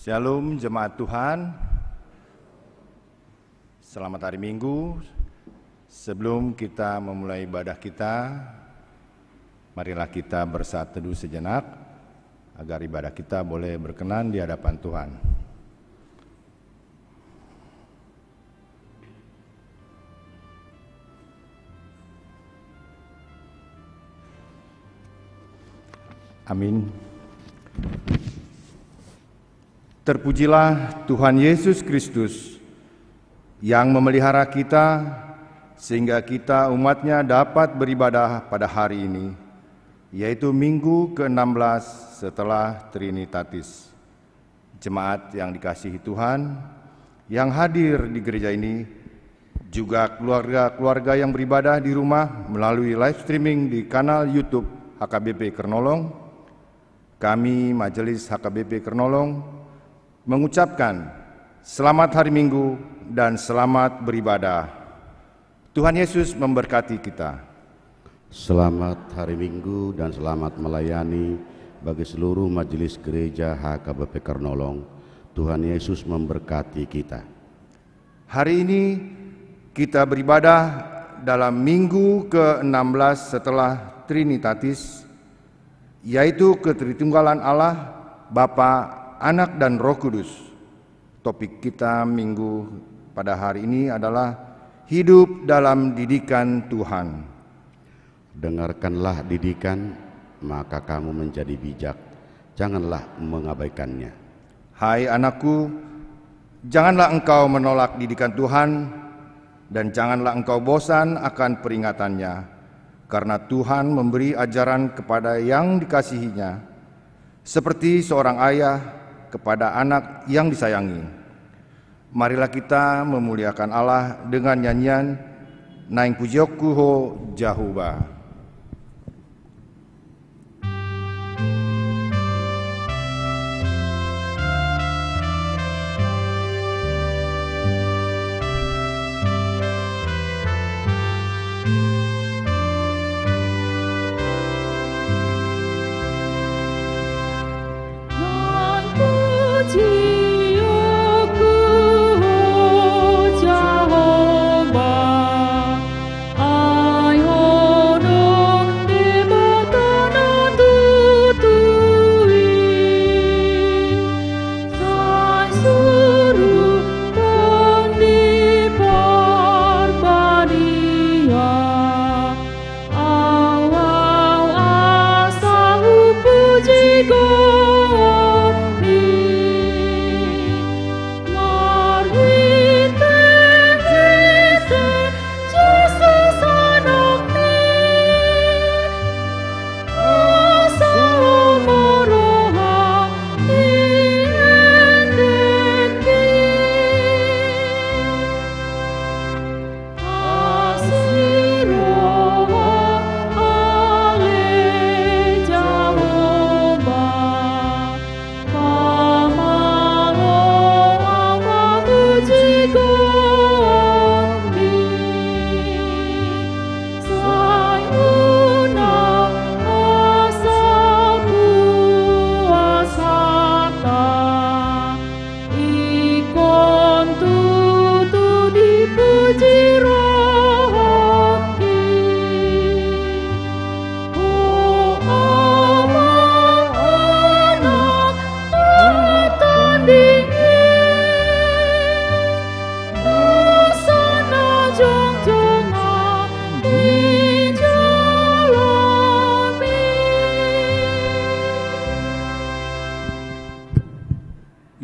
Shalom jemaat Tuhan, selamat hari Minggu. Sebelum kita memulai ibadah kita, marilah kita bersaat teduh sejenak agar ibadah kita boleh berkenan di hadapan Tuhan. Amin. Terpujilah Tuhan Yesus Kristus yang memelihara kita sehingga kita umatnya dapat beribadah pada hari ini, yaitu Minggu ke-16 setelah Trinitatis. Jemaat yang dikasihi Tuhan, yang hadir di gereja ini, juga keluarga-keluarga yang beribadah di rumah melalui live streaming di kanal YouTube HKBP Kernolong, kami Majelis HKBP Kernolong mengucapkan selamat hari Minggu dan selamat beribadah. Tuhan Yesus memberkati kita. Selamat hari Minggu dan selamat melayani bagi seluruh majelis gereja HKBP Kernolong. Tuhan Yesus memberkati kita. Hari ini kita beribadah dalam Minggu ke-16 setelah Trinitatis, yaitu Ketritunggalan Allah, Bapa, Anak dan Roh Kudus. Topik kita minggu pada hari ini adalah hidup dalam didikan Tuhan. Dengarkanlah didikan, maka kamu menjadi bijak. Janganlah mengabaikannya. Hai anakku, janganlah engkau menolak didikan Tuhan, dan janganlah engkau bosan akan peringatannya, karena Tuhan memberi ajaran kepada yang dikasihinya, seperti seorang ayah kepada anak yang disayangi. Marilah kita memuliakan Allah dengan nyanyian Naing Pujioku Ho Jahuba.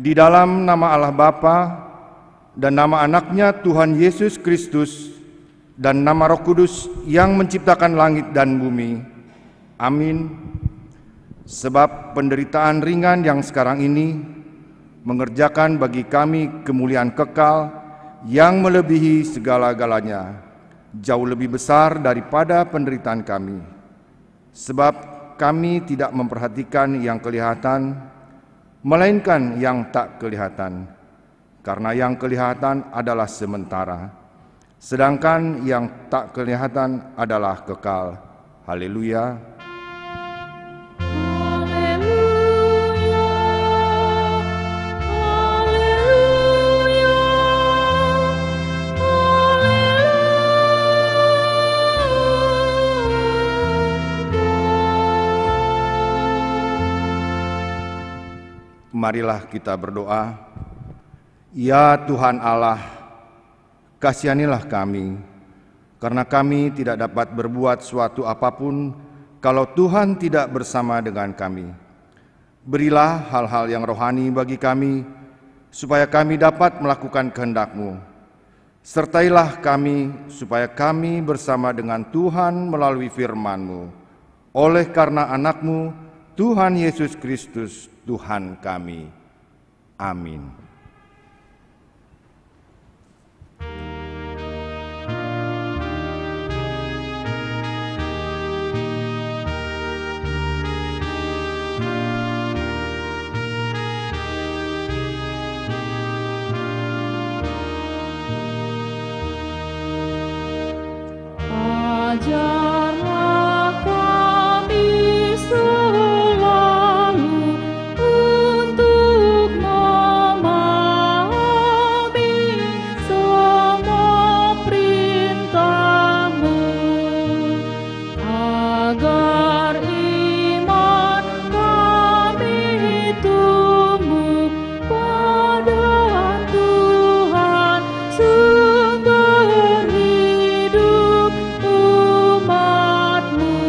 Di dalam nama Allah Bapa dan nama anaknya Tuhan Yesus Kristus dan nama Roh Kudus yang menciptakan langit dan bumi. Amin. Sebab penderitaan ringan yang sekarang ini mengerjakan bagi kami kemuliaan kekal yang melebihi segala-galanya, jauh lebih besar daripada penderitaan kami. Sebab kami tidak memperhatikan yang kelihatan, melainkan yang tak kelihatan, karena yang kelihatan adalah sementara, sedangkan yang tak kelihatan adalah kekal. Haleluya. Haleluya. Marilah kita berdoa. Ya Tuhan Allah, kasihanilah kami, karena kami tidak dapat berbuat suatu apapun kalau Tuhan tidak bersama dengan kami. Berilah hal-hal yang rohani bagi kami, supaya kami dapat melakukan kehendak-Mu. Sertailah kami, supaya kami bersama dengan Tuhan melalui firman-Mu. Oleh karena anak-Mu, Tuhan Yesus Kristus, Tuhan kami. Amin. Ajarlah kami selalu untuk memahami semua perintah-Mu, agar iman kami tumbuh pada Tuhan sumber hidup umat-Mu.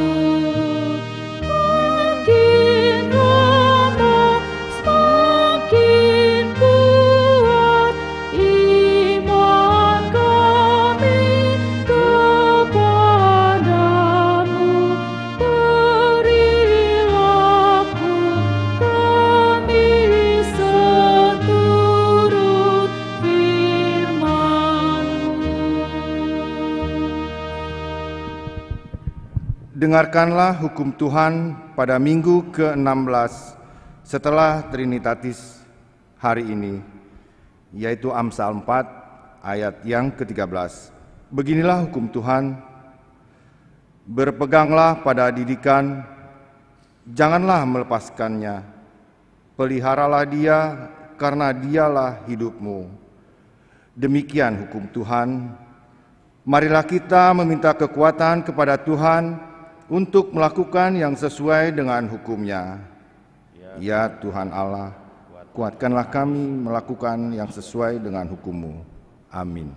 Makin lama semakin kuat iman kami kepadamu. Berilah kami seturut firman-Mu. Dengarkanlah hukum Tuhan pada minggu ke-16 setelah Trinitatis hari ini, yaitu Amsal 4 ayat yang ke-13. Beginilah hukum Tuhan: berpeganglah pada didikan, janganlah melepaskannya. Peliharalah dia, karena dialah hidupmu. Demikian hukum Tuhan. Marilah kita meminta kekuatan kepada Tuhan untuk melakukan yang sesuai dengan hukum-Nya. Ya Tuhan Allah, kuatkanlah kami melakukan yang sesuai dengan hukum-Mu. Amin.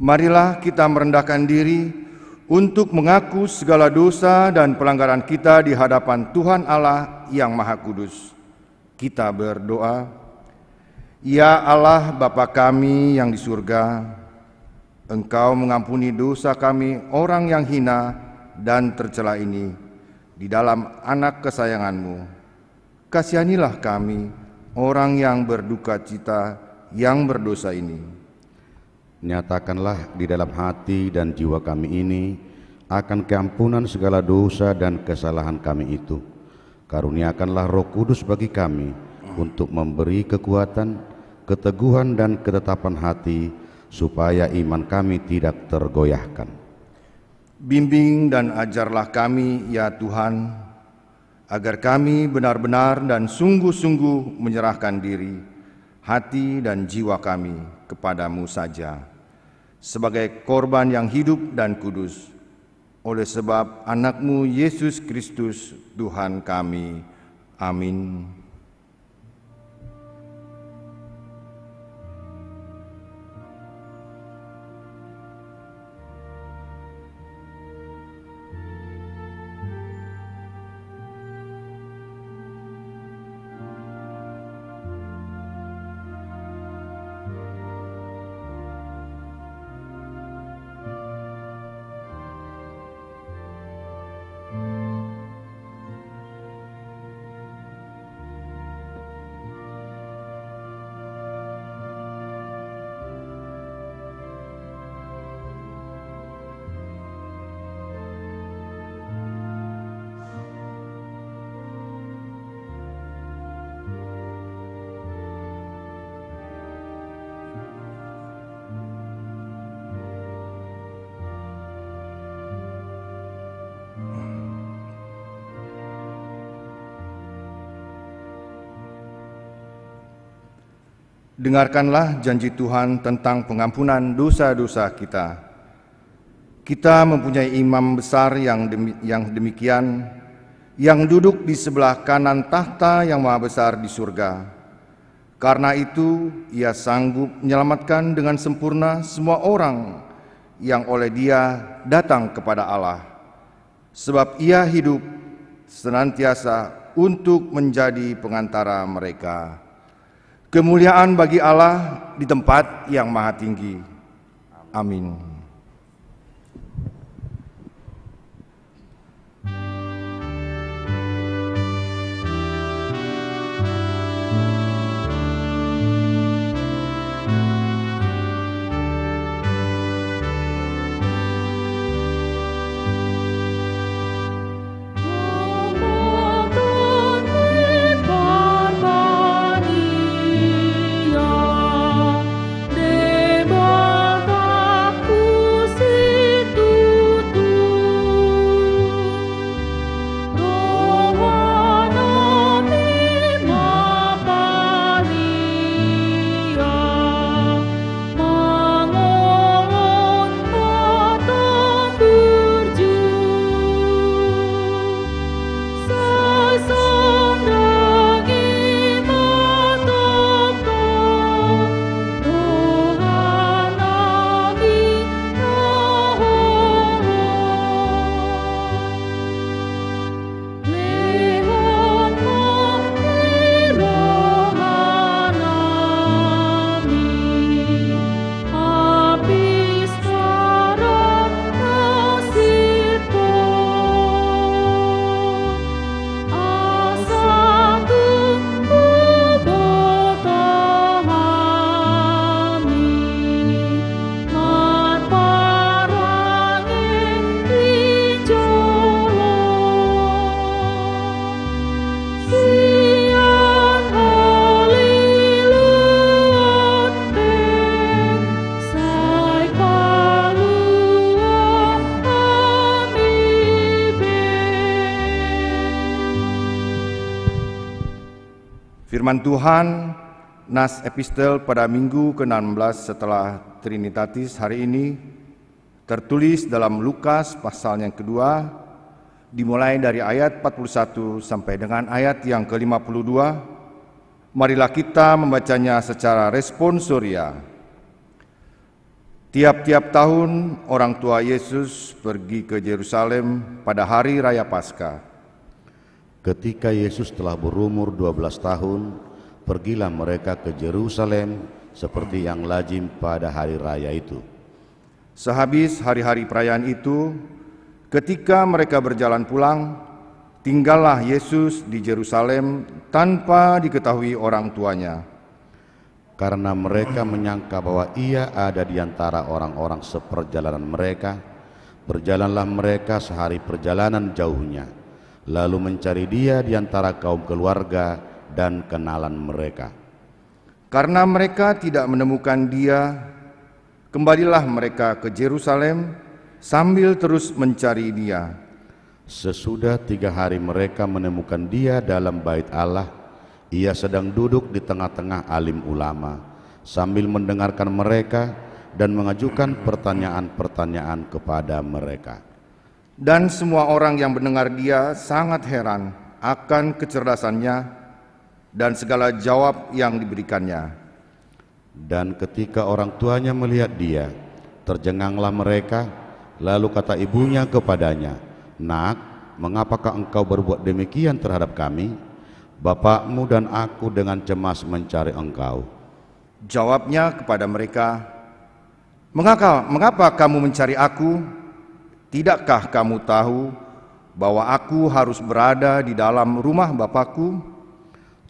marilah kita merendahkan diri untuk mengaku segala dosa dan pelanggaran kita di hadapan Tuhan Allah yang Maha Kudus. Kita berdoa. Ya Allah Bapa kami yang di surga, Engkau mengampuni dosa kami orang yang hina dan tercela ini di dalam anak kesayangan-Mu. Kasihanilah kami, orang yang berduka cita, yang berdosa ini. Nyatakanlah di dalam hati dan jiwa kami ini akan keampunan segala dosa dan kesalahan kami itu. Karuniakanlah Roh Kudus bagi kami untuk memberi kekuatan, keteguhan dan ketetapan hati, supaya iman kami tidak tergoyahkan. Bimbing dan ajarlah kami, ya Tuhan, agar kami benar-benar dan sungguh-sungguh menyerahkan diri, hati dan jiwa kami kepadamu saja, sebagai korban yang hidup dan kudus, oleh sebab anak-Mu Yesus Kristus Tuhan kami. Amin. Dengarkanlah janji Tuhan tentang pengampunan dosa-dosa kita. Kita mempunyai imam besar yang demikian, yang duduk di sebelah kanan tahta yang maha besar di surga. Karena itu, Ia sanggup menyelamatkan dengan sempurna semua orang yang oleh Dia datang kepada Allah. Sebab Ia hidup senantiasa untuk menjadi pengantara mereka. Kemuliaan bagi Allah di tempat yang maha tinggi. Amin. Firman Tuhan, Nas Epistel pada minggu ke-16 setelah Trinitatis hari ini, tertulis dalam Lukas pasal yang kedua, dimulai dari ayat 41 sampai dengan ayat yang ke-52. Marilah kita membacanya secara responsoria. Tiap-tiap tahun orang tua Yesus pergi ke Yerusalem pada hari raya Paskah. Ketika Yesus telah berumur 12 tahun, pergilah mereka ke Yerusalem seperti yang lazim pada hari raya itu. Sehabis hari-hari perayaan itu, ketika mereka berjalan pulang, tinggallah Yesus di Yerusalem tanpa diketahui orang tuanya. Karena mereka menyangka bahwa ia ada di antara orang-orang seperjalanan mereka, berjalanlah mereka sehari perjalanan jauhnya, lalu mencari dia di antara kaum keluarga dan kenalan mereka. Karena mereka tidak menemukan dia, kembalilah mereka ke Yerusalem sambil terus mencari dia. Sesudah 3 hari mereka menemukan dia dalam bait Allah. Ia sedang duduk di tengah-tengah alim ulama sambil mendengarkan mereka dan mengajukan pertanyaan-pertanyaan kepada mereka. Dan semua orang yang mendengar dia sangat heran akan kecerdasannya dan segala jawab yang diberikannya. Dan ketika orang tuanya melihat dia, terjenganglah mereka. Lalu kata ibunya kepadanya, "Nak, mengapakah engkau berbuat demikian terhadap kami? Bapakmu dan aku dengan cemas mencari engkau." Jawabnya kepada mereka, Mengapa kamu mencari aku? Tidakkah kamu tahu bahwa aku harus berada di dalam rumah Bapakku?"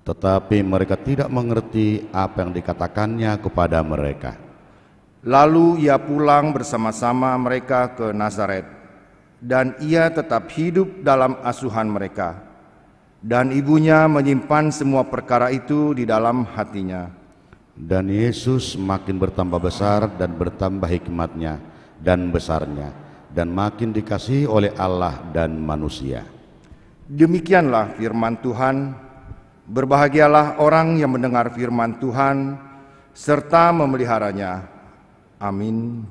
Tetapi mereka tidak mengerti apa yang dikatakannya kepada mereka. Lalu ia pulang bersama-sama mereka ke Nazaret, dan ia tetap hidup dalam asuhan mereka. Dan ibunya menyimpan semua perkara itu di dalam hatinya. Dan Yesus makin bertambah besar dan bertambah hikmatnya dan besarnya, dan makin dikasihi oleh Allah dan manusia. Demikianlah firman Tuhan. Berbahagialah orang yang mendengar firman Tuhan serta memeliharanya. Amin.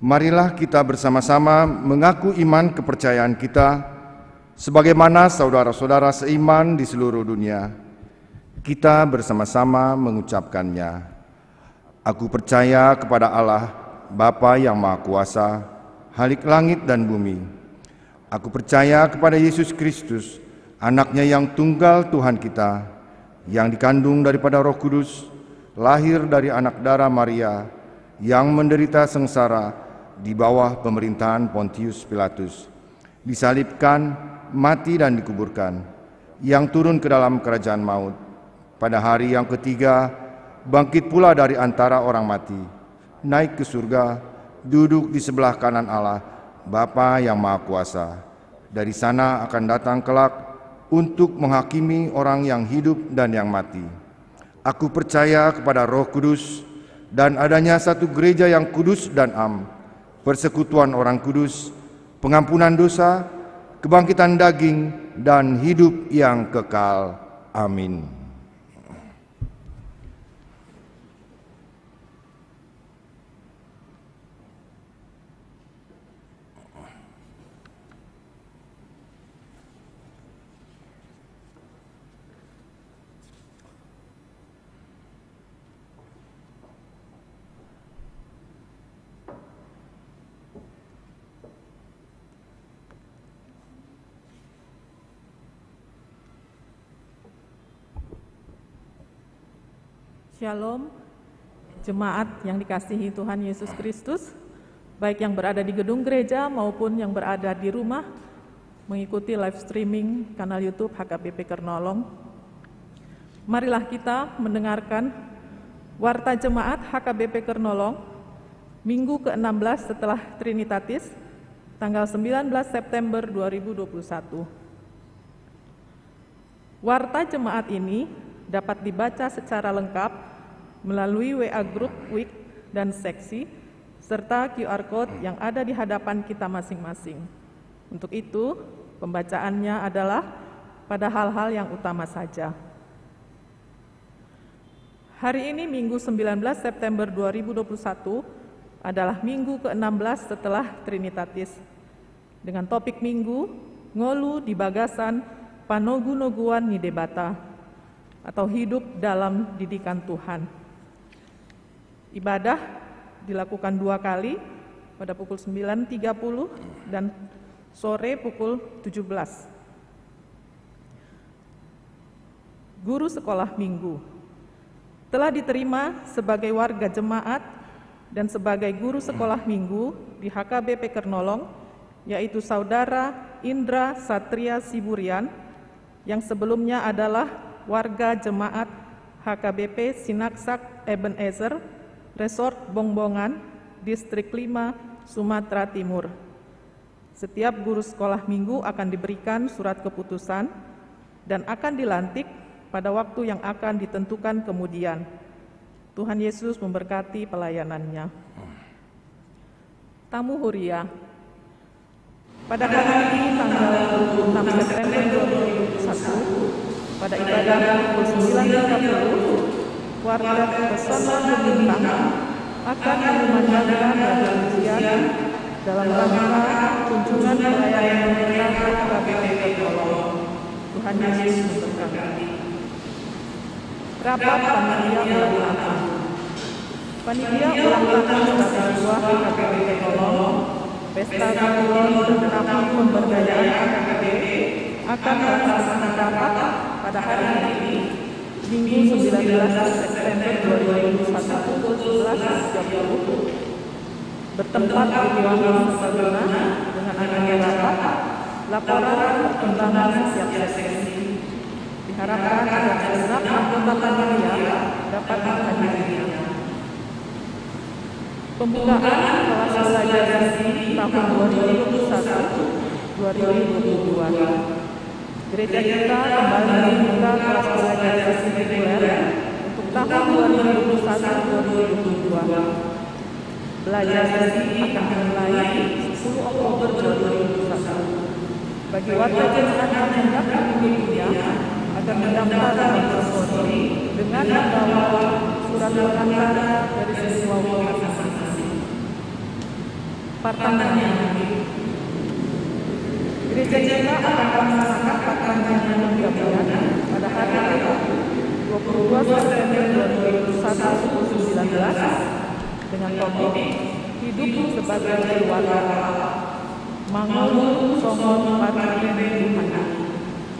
Marilah kita bersama-sama mengaku iman kepercayaan kita sebagaimana saudara-saudara seiman di seluruh dunia. Kita bersama-sama mengucapkannya. Aku percaya kepada Allah, Bapa yang Maha Kuasa, Khalik langit dan bumi. Aku percaya kepada Yesus Kristus, Anaknya yang tunggal Tuhan kita, yang dikandung daripada Roh Kudus, lahir dari anak darah Maria, yang menderita sengsara di bawah pemerintahan Pontius Pilatus, disalibkan, mati dan dikuburkan, yang turun ke dalam kerajaan maut. Pada hari yang ketiga, bangkit pula dari antara orang mati, naik ke surga, duduk di sebelah kanan Allah, Bapa yang Maha Kuasa. Dari sana akan datang kelak untuk menghakimi orang yang hidup dan yang mati. Aku percaya kepada Roh Kudus dan adanya satu gereja yang kudus dan am, persekutuan orang kudus, pengampunan dosa, kebangkitan daging, dan hidup yang kekal. Amin. Shalom, jemaat yang dikasihi Tuhan Yesus Kristus, baik yang berada di gedung gereja maupun yang berada di rumah, mengikuti live streaming kanal YouTube HKBP Kernolong. Marilah kita mendengarkan Warta Jemaat HKBP Kernolong, Minggu ke-16 setelah Trinitatis, tanggal 19 September 2021. Warta Jemaat ini dapat dibaca secara lengkap melalui WA Group Week dan Seksi, serta QR Code yang ada di hadapan kita masing-masing. Untuk itu, pembacaannya adalah pada hal-hal yang utama saja. Hari ini Minggu 19 September 2021 adalah Minggu ke-16 setelah Trinitatis, dengan topik Minggu, Ngolu di Bagasan Panogu-noguan Nidebata, atau hidup dalam didikan Tuhan. Ibadah dilakukan 2 kali, pada pukul 9.30 dan sore pukul 17. Guru sekolah minggu telah diterima sebagai warga jemaat dan sebagai guru sekolah minggu di HKBP Kernolong, yaitu Saudara Indra Satria Siburian, yang sebelumnya adalah warga jemaat HKBP Sinaksak Ebenezer, Resort Bongbongan, Distrik 5, Sumatera Timur. Setiap guru sekolah minggu akan diberikan surat keputusan dan akan dilantik pada waktu yang akan ditentukan kemudian. Tuhan Yesus memberkati pelayanannya. Tamu Huria. Pada hari ini tanggal 26 September 2021, pada ibadah pukul 9.30, warga pesona berbintang akan mengumandangkan lagu pujian dalam rangka kunjungan pelayanan mereka HKBP Kernolong. Tuhan Yesus memberkati. Rapat panitia ulang tahun. Panitia ulang tahun Stasiun 2 HKBP Kernolong, Pesta Kulon dan Rapat Pemberdayaan HKBP akan melaksanakan rapat pada hari ini, Minggu 19 September 2021 pukul 11.30, bertempat di ruang Sabana dengan agenda rapat, laporan perkembangan setiap sesi. Diharapkan agar segenap anggota panitia dapat menghadirinya. Pembukaan kelas belajar sesi tahun 2021-2022. Gereja kita kembali membuka kelas belajar sesi reguler untuk tahun 2021-2022. Belajar sesi akan dimulai 10 Oktober 2021. Bagi warga jemaat yang hendak mengikutinya, agar mendaftar registrasi dengan membawa surat pengantar dari siswa masing-masing. Partananya, gereja kita akan melaksanakan partananya penggabungan pada hari Rabu 22 September 2021 pukul 19 dengan topik hidup sebagai keluarga Allah. Mangolu Songon Partai Tuhan,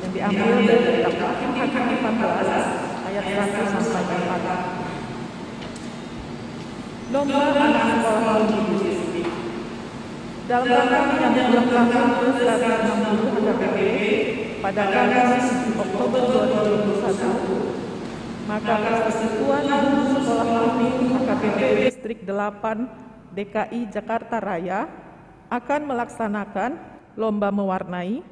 yang diambil dari kitab Hakim 14 ayat 1 sampai 4. Lomba anak sekolah minggu. Dalam rangka menyambut ulang tahun ke-160 HKBP pada Kamis Oktober 2021, maka Persekutuan Guru Sekolah Minggu HKBP Distrik 8 DKI Jakarta Raya akan melaksanakan lomba mewarnai,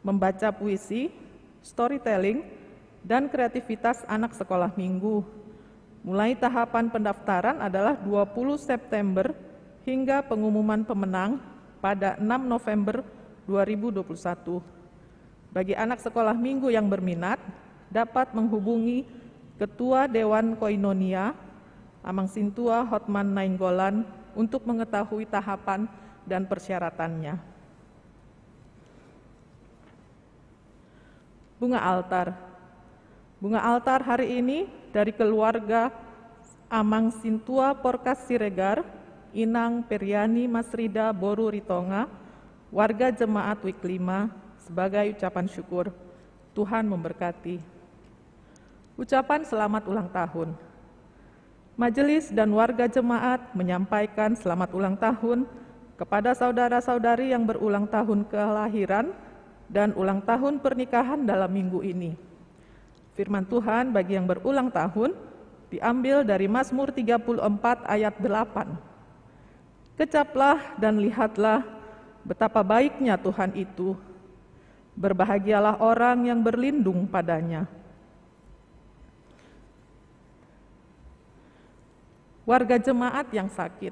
membaca puisi, storytelling, dan kreativitas anak sekolah minggu. Mulai tahapan pendaftaran adalah 20 September hingga pengumuman pemenang pada 6 November 2021. Bagi anak sekolah minggu yang berminat, dapat menghubungi Ketua Dewan Koinonia, Amang Sintua Hotman Nainggolan untuk mengetahui tahapan dan persyaratannya. Bunga altar. Bunga altar hari ini dari keluarga Amang Sintua Porkas Siregar, Inang Periani Masrida Boru Ritonga, warga Jemaat Week 5, sebagai ucapan syukur. Tuhan memberkati. Ucapan selamat ulang tahun. Majelis dan warga jemaat menyampaikan selamat ulang tahun kepada saudara-saudari yang berulang tahun kelahiran dan ulang tahun pernikahan dalam minggu ini. Firman Tuhan bagi yang berulang tahun diambil dari Mazmur 34 ayat 8. Kecaplah dan lihatlah betapa baiknya Tuhan itu. Berbahagialah orang yang berlindung padanya. Warga jemaat yang sakit,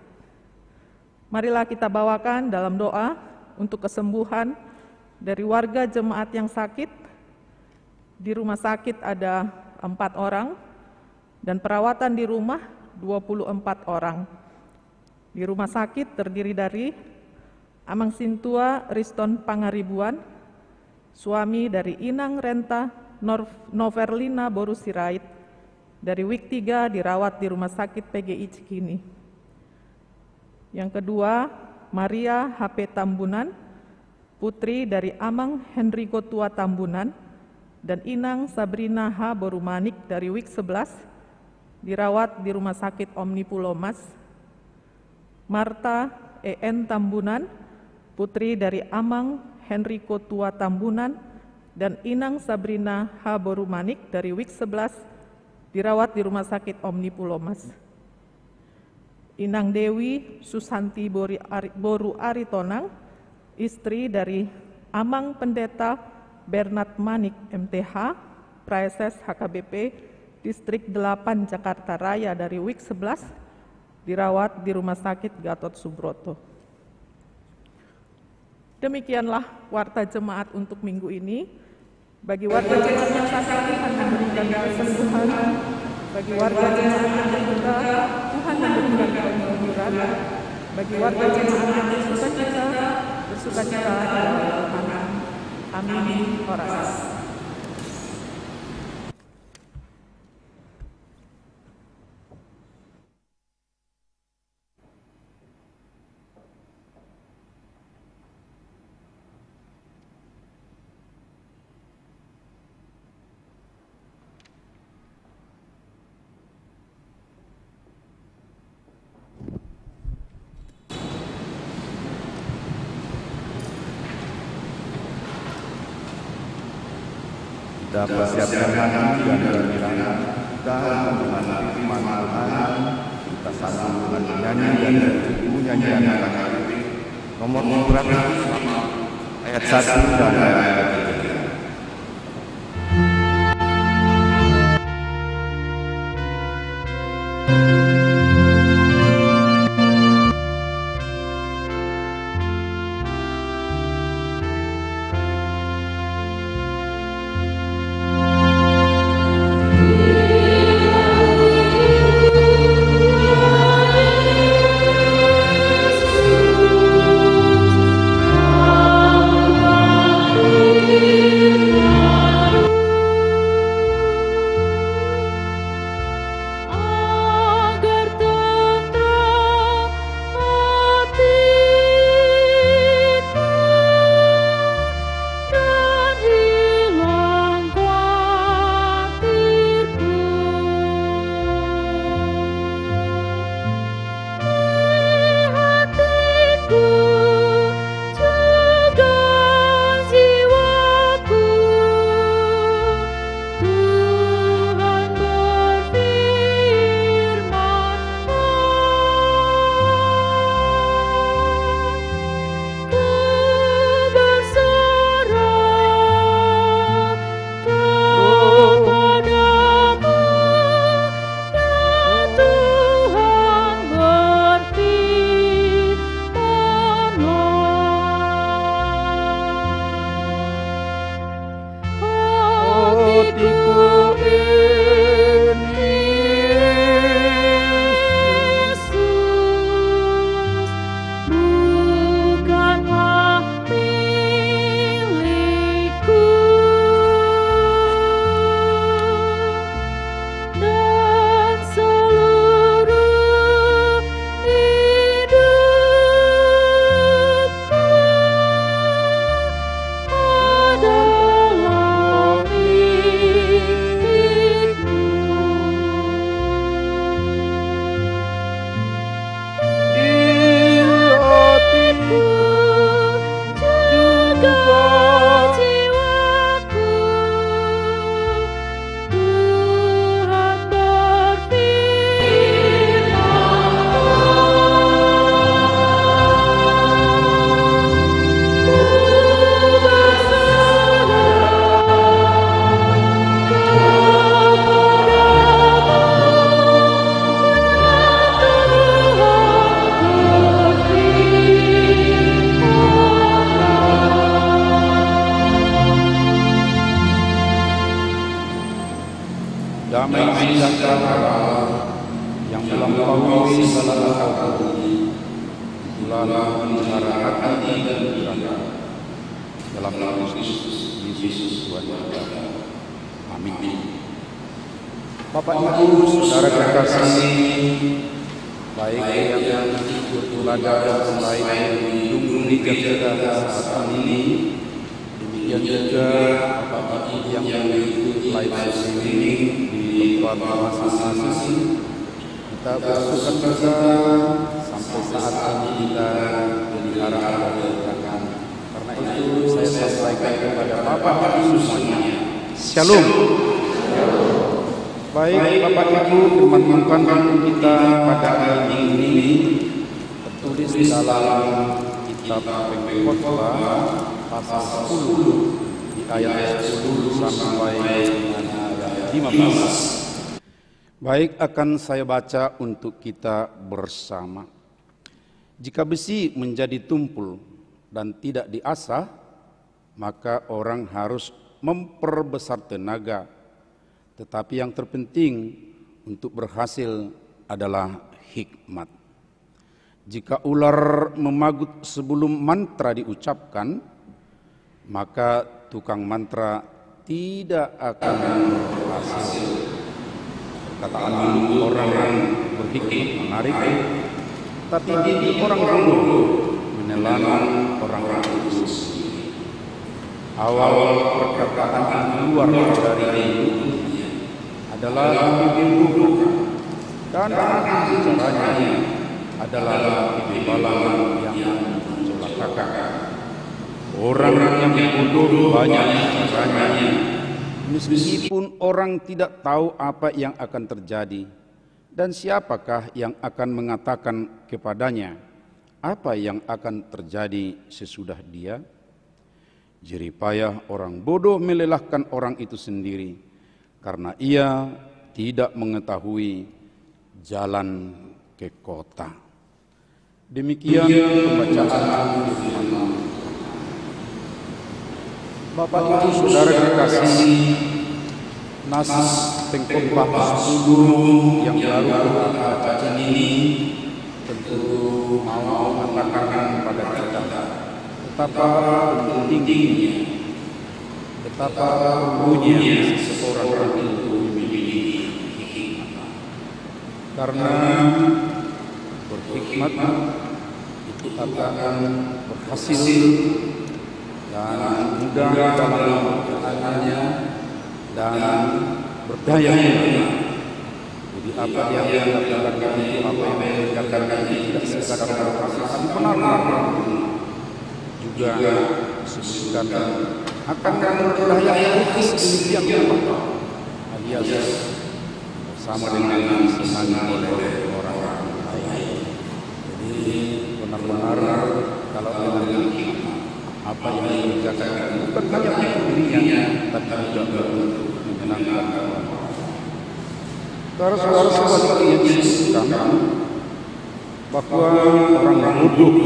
marilah kita bawakan dalam doa untuk kesembuhan dari warga jemaat yang sakit. Di rumah sakit ada 4 orang dan perawatan di rumah 24 orang. Di rumah sakit terdiri dari Amang Sintua Riston Pangaribuan, suami dari Inang Renta Noverlina Boru Sirait, dari Week 3 dirawat di Rumah Sakit PGI Cikini. Yang kedua, Maria HP Tambunan, putri dari Amang Henrico Tua Tambunan, dan Inang Sabrina H. Borumanik dari Week 11, dirawat di Rumah Sakit Omni Pulau Mas. Marta EN Tambunan, putri dari Amang Henrico Tua Tambunan, dan Inang Sabrina H. Borumanik dari Week 11, dirawat di Rumah Sakit Omni Pulau Mas. Inang Dewi Susanti Boru Aritonang, istri dari Amang Pendeta Bernard Manik MTH, Praeses HKBP Distrik 8 Jakarta Raya dari Week 11, dirawat di Rumah Sakit Gatot Subroto. Demikianlah warta jemaat untuk minggu ini. Bagi warga jemaat yang sakit, Tuhan memberikan kesembuhan. Bagi warga jemaat yang terluka, Tuhan memberikan kesembuhan. Bagi warga jemaat yang bersukacita, bersukacitalah dalam Tuhan. Amin. Oras. Kita persiapkan hati dan pikiran kita dengan firman Tuhan. Kita sambung dengan menyanyi dan berjumpa nyanyian HKBP nomor 100 ayat 1 dan ayat 3. Amin. selalu memelihara hati dan pikiran dalam Kristus Yesus Tuhan kita. Amin. Bapak Ibu, saudara kekasih, baik yang ikut ibadah selain mendukung gereja kita saat ini, demikian juga Bapak Ibu yang mengikuti live streaming di tempat masing-masing, kita bersuka cita sampai saat ini kita melihara keberkahan. Karena itu saya sampaikan kepada Bapak Ibu semuanya, Shalom. Baik Bapak Ibu, firman Tuhan kita pada hari ini tertulis di dalam kitab Pengkhotbah pasal 10 di ayat 10 sampai ayat 15. Baik, akan saya baca untuk kita bersama. Jika besi menjadi tumpul dan tidak diasah, maka orang harus memperbesar tenaga. Tetapi yang terpenting untuk berhasil adalah hikmat. Jika ular memagut sebelum mantra diucapkan, maka tukang mantra tidak akan berhasil. Perkataan orang yang berhikmat menarik, tapi gigi orang bodoh menelan orang itu. Awal perkataan keluar dari mulut adalah buruk, dan caranya adalah kebebalan yang mencelakakan. Orang yang bodoh banyak caranya, meskipun orang tidak tahu apa yang akan terjadi, dan siapakah yang akan mengatakan kepadanya apa yang akan terjadi sesudah dia. Jeripayah orang bodoh melelahkan orang itu sendiri, karena ia tidak mengetahui jalan ke kota. Demikian pembacaan firman Tuhan. Bapak Ibu Saudara kekasih, nas Pengkhotbah 10 yang baru kita baca ini tentu mau mengatakan kepada kita betapa pentingnya, betapa perlunya seseorang itu memiliki hikmat. Karena berhikmat itu akan berhasil dan mudah dalam perjalanannya dan berdaya. Jadi apa yang dilakukan itu, apa yang dilakukan itu tidak sekadar berhasil, tapi benar-benar juga disebutkan akan berdaya sedemikian rupa, alias bersama dengan disenangi oleh orang lain. Jadi benar-benar kalau dengan apa yang dikerjakan bukan hanya untuk dirinya, tapi juga untuk menyenangkan orang. Saudara-saudara sebaliknya disebutkan bahwa orang bodoh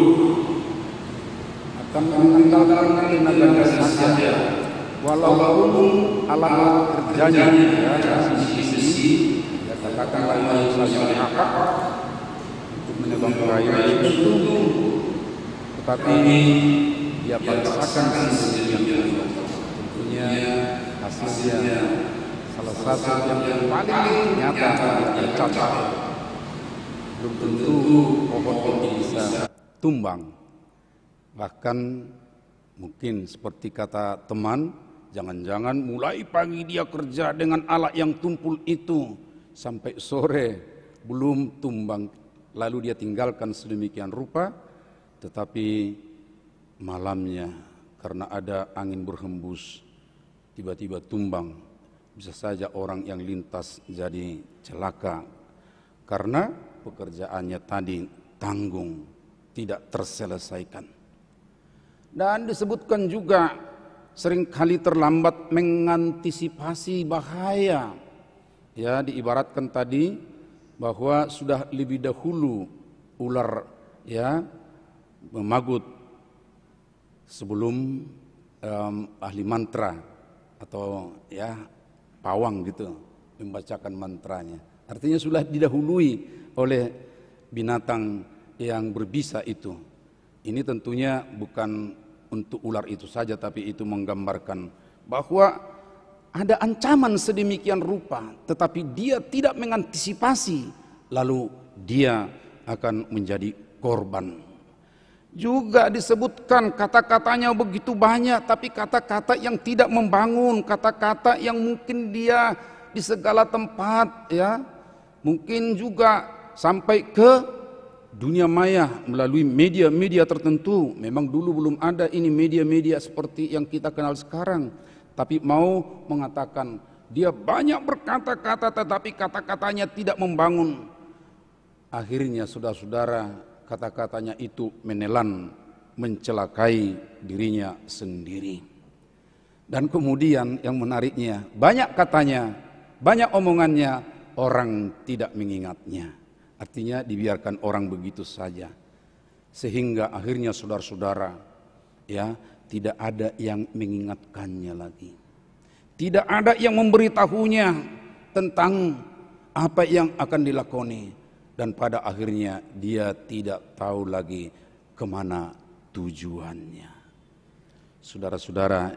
akan mengandalkan tenaganya saja, walaupun alat kerjanya di sisi katakanlah misalnya akak untuk menebang kayu itu, tetapi dia paksakan sendirian. Tentunya hasilnya salah satu yang paling nyata tercatat. Belum tentu pohon itu bisa tumbang. Bahkan mungkin seperti kata teman, jangan-jangan mulai pagi dia kerja dengan alat yang tumpul itu sampai sore belum tumbang, lalu dia tinggalkan sedemikian rupa, tetapi malamnya karena ada angin berhembus tiba-tiba tumbang. Bisa saja orang yang lintas jadi celaka karena pekerjaannya tadi tanggung, tidak terselesaikan. Dan disebutkan juga seringkali terlambat mengantisipasi bahaya. Ya, diibaratkan tadi bahwa sudah lebih dahulu ular ya memagut sebelum ahli mantra atau ya pawang gitu membacakan mantranya. Artinya sudah didahului oleh binatang yang berbisa itu. Ini tentunya bukan untuk ular itu saja, tapi itu menggambarkan bahwa ada ancaman sedemikian rupa, tetapi dia tidak mengantisipasi, lalu dia akan menjadi korban. Juga disebutkan kata-katanya begitu banyak, tapi kata-kata yang tidak membangun, kata-kata yang mungkin dia di segala tempat, ya, mungkin juga sampai ke dunia maya melalui media-media tertentu. Memang dulu belum ada ini media-media seperti yang kita kenal sekarang, tapi mau mengatakan dia banyak berkata-kata tetapi kata-katanya tidak membangun. Akhirnya saudara-saudara, kata-katanya itu menelan, mencelakai dirinya sendiri. Dan kemudian yang menariknya, banyak katanya, banyak omongannya, orang tidak mengingatnya. Artinya dibiarkan orang begitu saja. Sehingga akhirnya saudara-saudara, ya, tidak ada yang mengingatkannya lagi. Tidak ada yang memberitahunya tentang apa yang akan dilakoni. Dan pada akhirnya dia tidak tahu lagi kemana tujuannya. Saudara-saudara,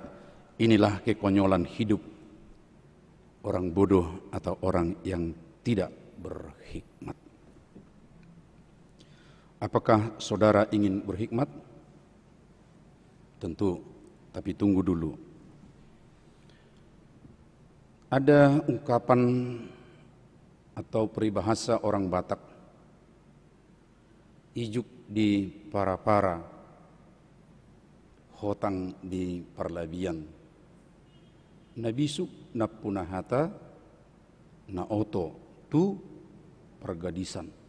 inilah kekonyolan hidup orang bodoh atau orang yang tidak berhikmat. Apakah saudara ingin berhikmat? Tentu, tapi tunggu dulu. Ada ungkapan atau peribahasa orang Batak, ijuk di para-para, hotang di parlabian, nabisuk na punahata na oto tu pergadisan.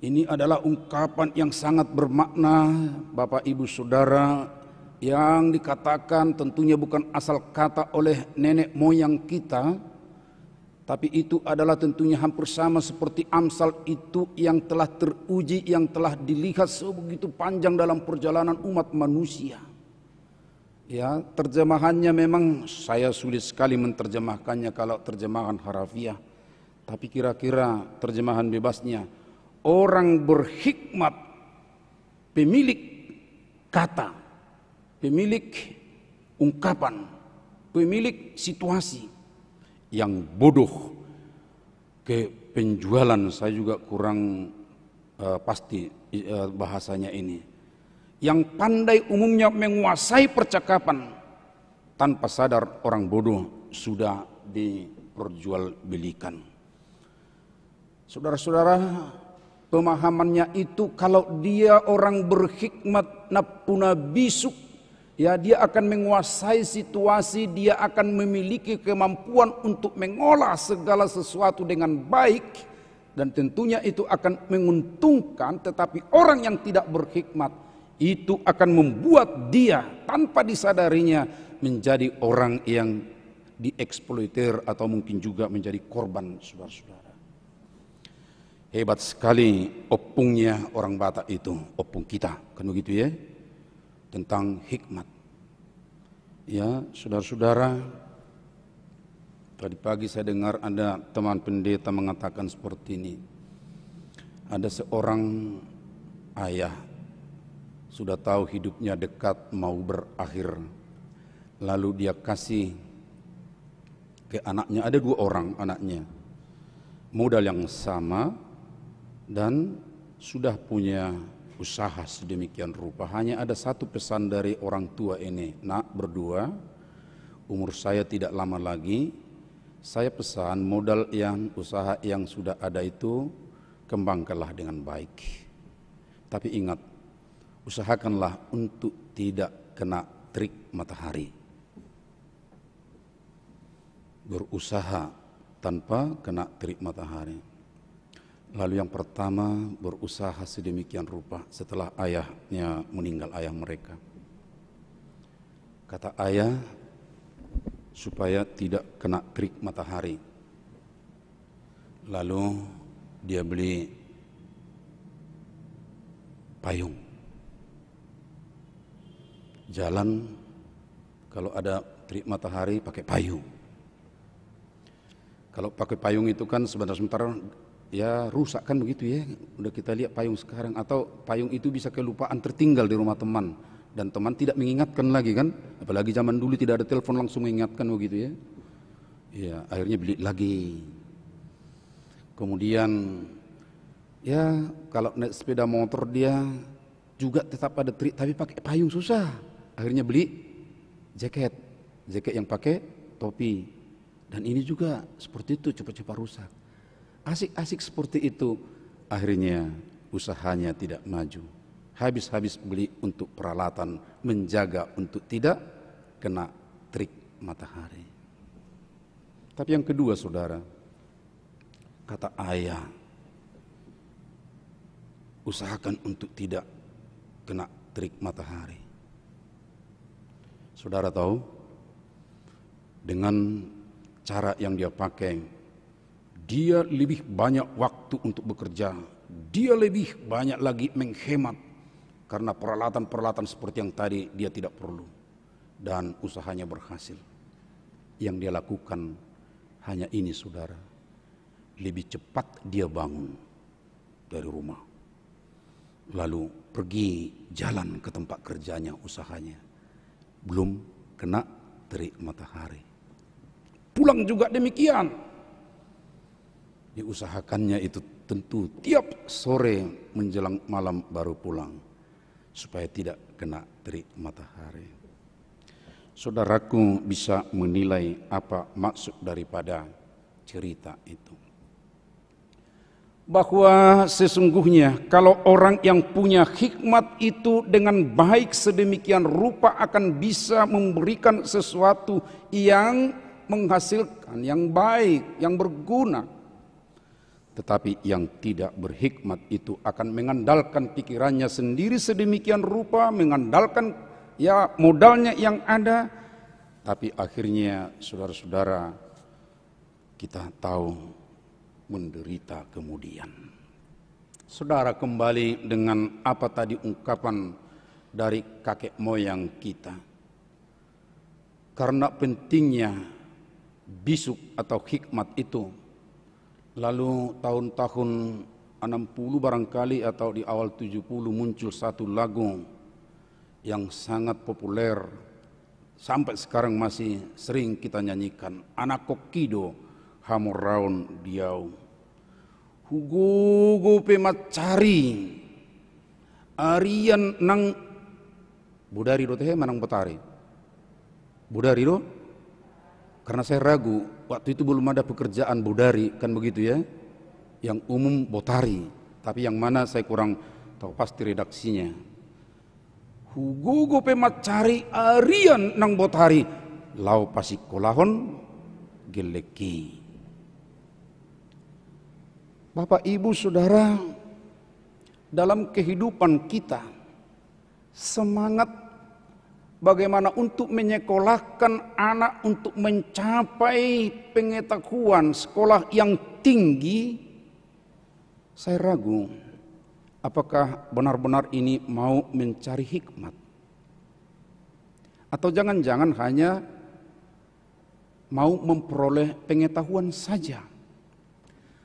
Ini adalah ungkapan yang sangat bermakna, Bapak Ibu Saudara, yang dikatakan tentunya bukan asal kata oleh nenek moyang kita, tapi itu adalah tentunya hampir sama seperti Amsal itu yang telah teruji, yang telah dilihat sebegitu panjang dalam perjalanan umat manusia. Ya, terjemahannya memang saya sulit sekali menerjemahkannya kalau terjemahan harafiah, tapi kira-kira terjemahan bebasnya, orang berhikmat, pemilik kata, pemilik ungkapan, pemilik situasi. Yang bodoh, ke penjualan saya juga kurang pasti bahasanya ini. Yang pandai umumnya menguasai percakapan, tanpa sadar orang bodoh sudah diperjualbelikan. Saudara-saudara, pemahamannya itu kalau dia orang berhikmat napuna bisuk, ya, dia akan menguasai situasi, dia akan memiliki kemampuan untuk mengolah segala sesuatu dengan baik, dan tentunya itu akan menguntungkan. Tetapi orang yang tidak berhikmat itu akan membuat dia tanpa disadarinya menjadi orang yang dieksploiter atau mungkin juga menjadi korban, saudara-saudara. Hebat sekali opungnya orang Batak itu, opung kita, kan begitu ya, tentang hikmat. Ya, saudara-saudara, tadi pagi saya dengar ada teman pendeta mengatakan seperti ini. Ada seorang ayah, sudah tahu hidupnya dekat mau berakhir, lalu dia kasih ke anaknya, ada 2 orang anaknya, modal yang sama, dan sudah punya usaha sedemikian rupa. Hanya ada satu pesan dari orang tua ini, nak berdua, umur saya tidak lama lagi, saya pesan modal yang usaha yang sudah ada itu kembangkanlah dengan baik. Tapi ingat, usahakanlah untuk tidak kena terik matahari. Berusaha tanpa kena terik matahari. Lalu yang pertama berusaha sedemikian rupa setelah ayahnya meninggal, ayah mereka. Kata ayah, supaya tidak kena terik matahari. Lalu dia beli payung. Jalan kalau ada terik matahari pakai payung. Kalau pakai payung itu kan sebentar-sebentar ya rusak kan begitu ya. Udah kita lihat payung sekarang, atau payung itu bisa kelupaan tertinggal di rumah teman dan teman tidak mengingatkan lagi kan. Apalagi zaman dulu tidak ada telepon langsung mengingatkan begitu ya. Ya akhirnya beli lagi. Kemudian ya kalau naik sepeda motor dia juga tetap ada trik tapi pakai payung susah. Akhirnya beli jaket yang pakai topi. Dan ini juga seperti itu, cepat-cepat rusak. Asik-asik seperti itu, akhirnya usahanya tidak maju. Habis-habis beli untuk peralatan menjaga untuk tidak kena terik matahari. Tapi yang kedua saudara, kata ayah, usahakan untuk tidak kena terik matahari. Saudara tahu, dengan cara yang dia pakai, dia lebih banyak waktu untuk bekerja, dia lebih banyak lagi menghemat, karena peralatan-peralatan seperti yang tadi dia tidak perlu, dan usahanya berhasil. Yang dia lakukan hanya ini saudara, lebih cepat dia bangun dari rumah, lalu pergi jalan ke tempat kerjanya, usahanya, belum kena terik matahari. Pulang juga demikian. Diusahakannya itu tentu tiap sore menjelang malam baru pulang, supaya tidak kena terik matahari. Saudaraku bisa menilai apa maksud daripada cerita itu. Bahwa sesungguhnya kalau orang yang punya hikmat itu dengan baik sedemikian rupa akan bisa memberikan sesuatu yang menghasilkan, yang baik, yang berguna. Tetapi yang tidak berhikmat itu akan mengandalkan pikirannya sendiri sedemikian rupa, mengandalkan ya modalnya yang ada. Tapi akhirnya saudara-saudara kita tahu menderita kemudian. Saudara, kembali dengan apa tadi ungkapan dari kakek moyang kita. Karena pentingnya bisuk atau hikmat itu, lalu tahun-tahun 60 barangkali atau di awal 70 muncul satu lagu yang sangat populer, sampai sekarang masih sering kita nyanyikan, Anak Kokido Hamoraun Diau. Hugo pemacari Arian nang Budari do teh manang Botari. Budari do? Karena saya ragu, waktu itu belum ada pekerjaan Budari, kan begitu ya. Yang umum Botari, tapi yang mana saya kurang tahu pasti redaksinya. Hugo pemacari Arian nang Botari, lau pasikolahon geleki. Bapak Ibu Saudara, dalam kehidupan kita semangat bagaimana untuk menyekolahkan anak untuk mencapai pengetahuan sekolah yang tinggi, saya ragu apakah benar-benar ini mau mencari hikmat, atau jangan-jangan hanya mau memperoleh pengetahuan saja.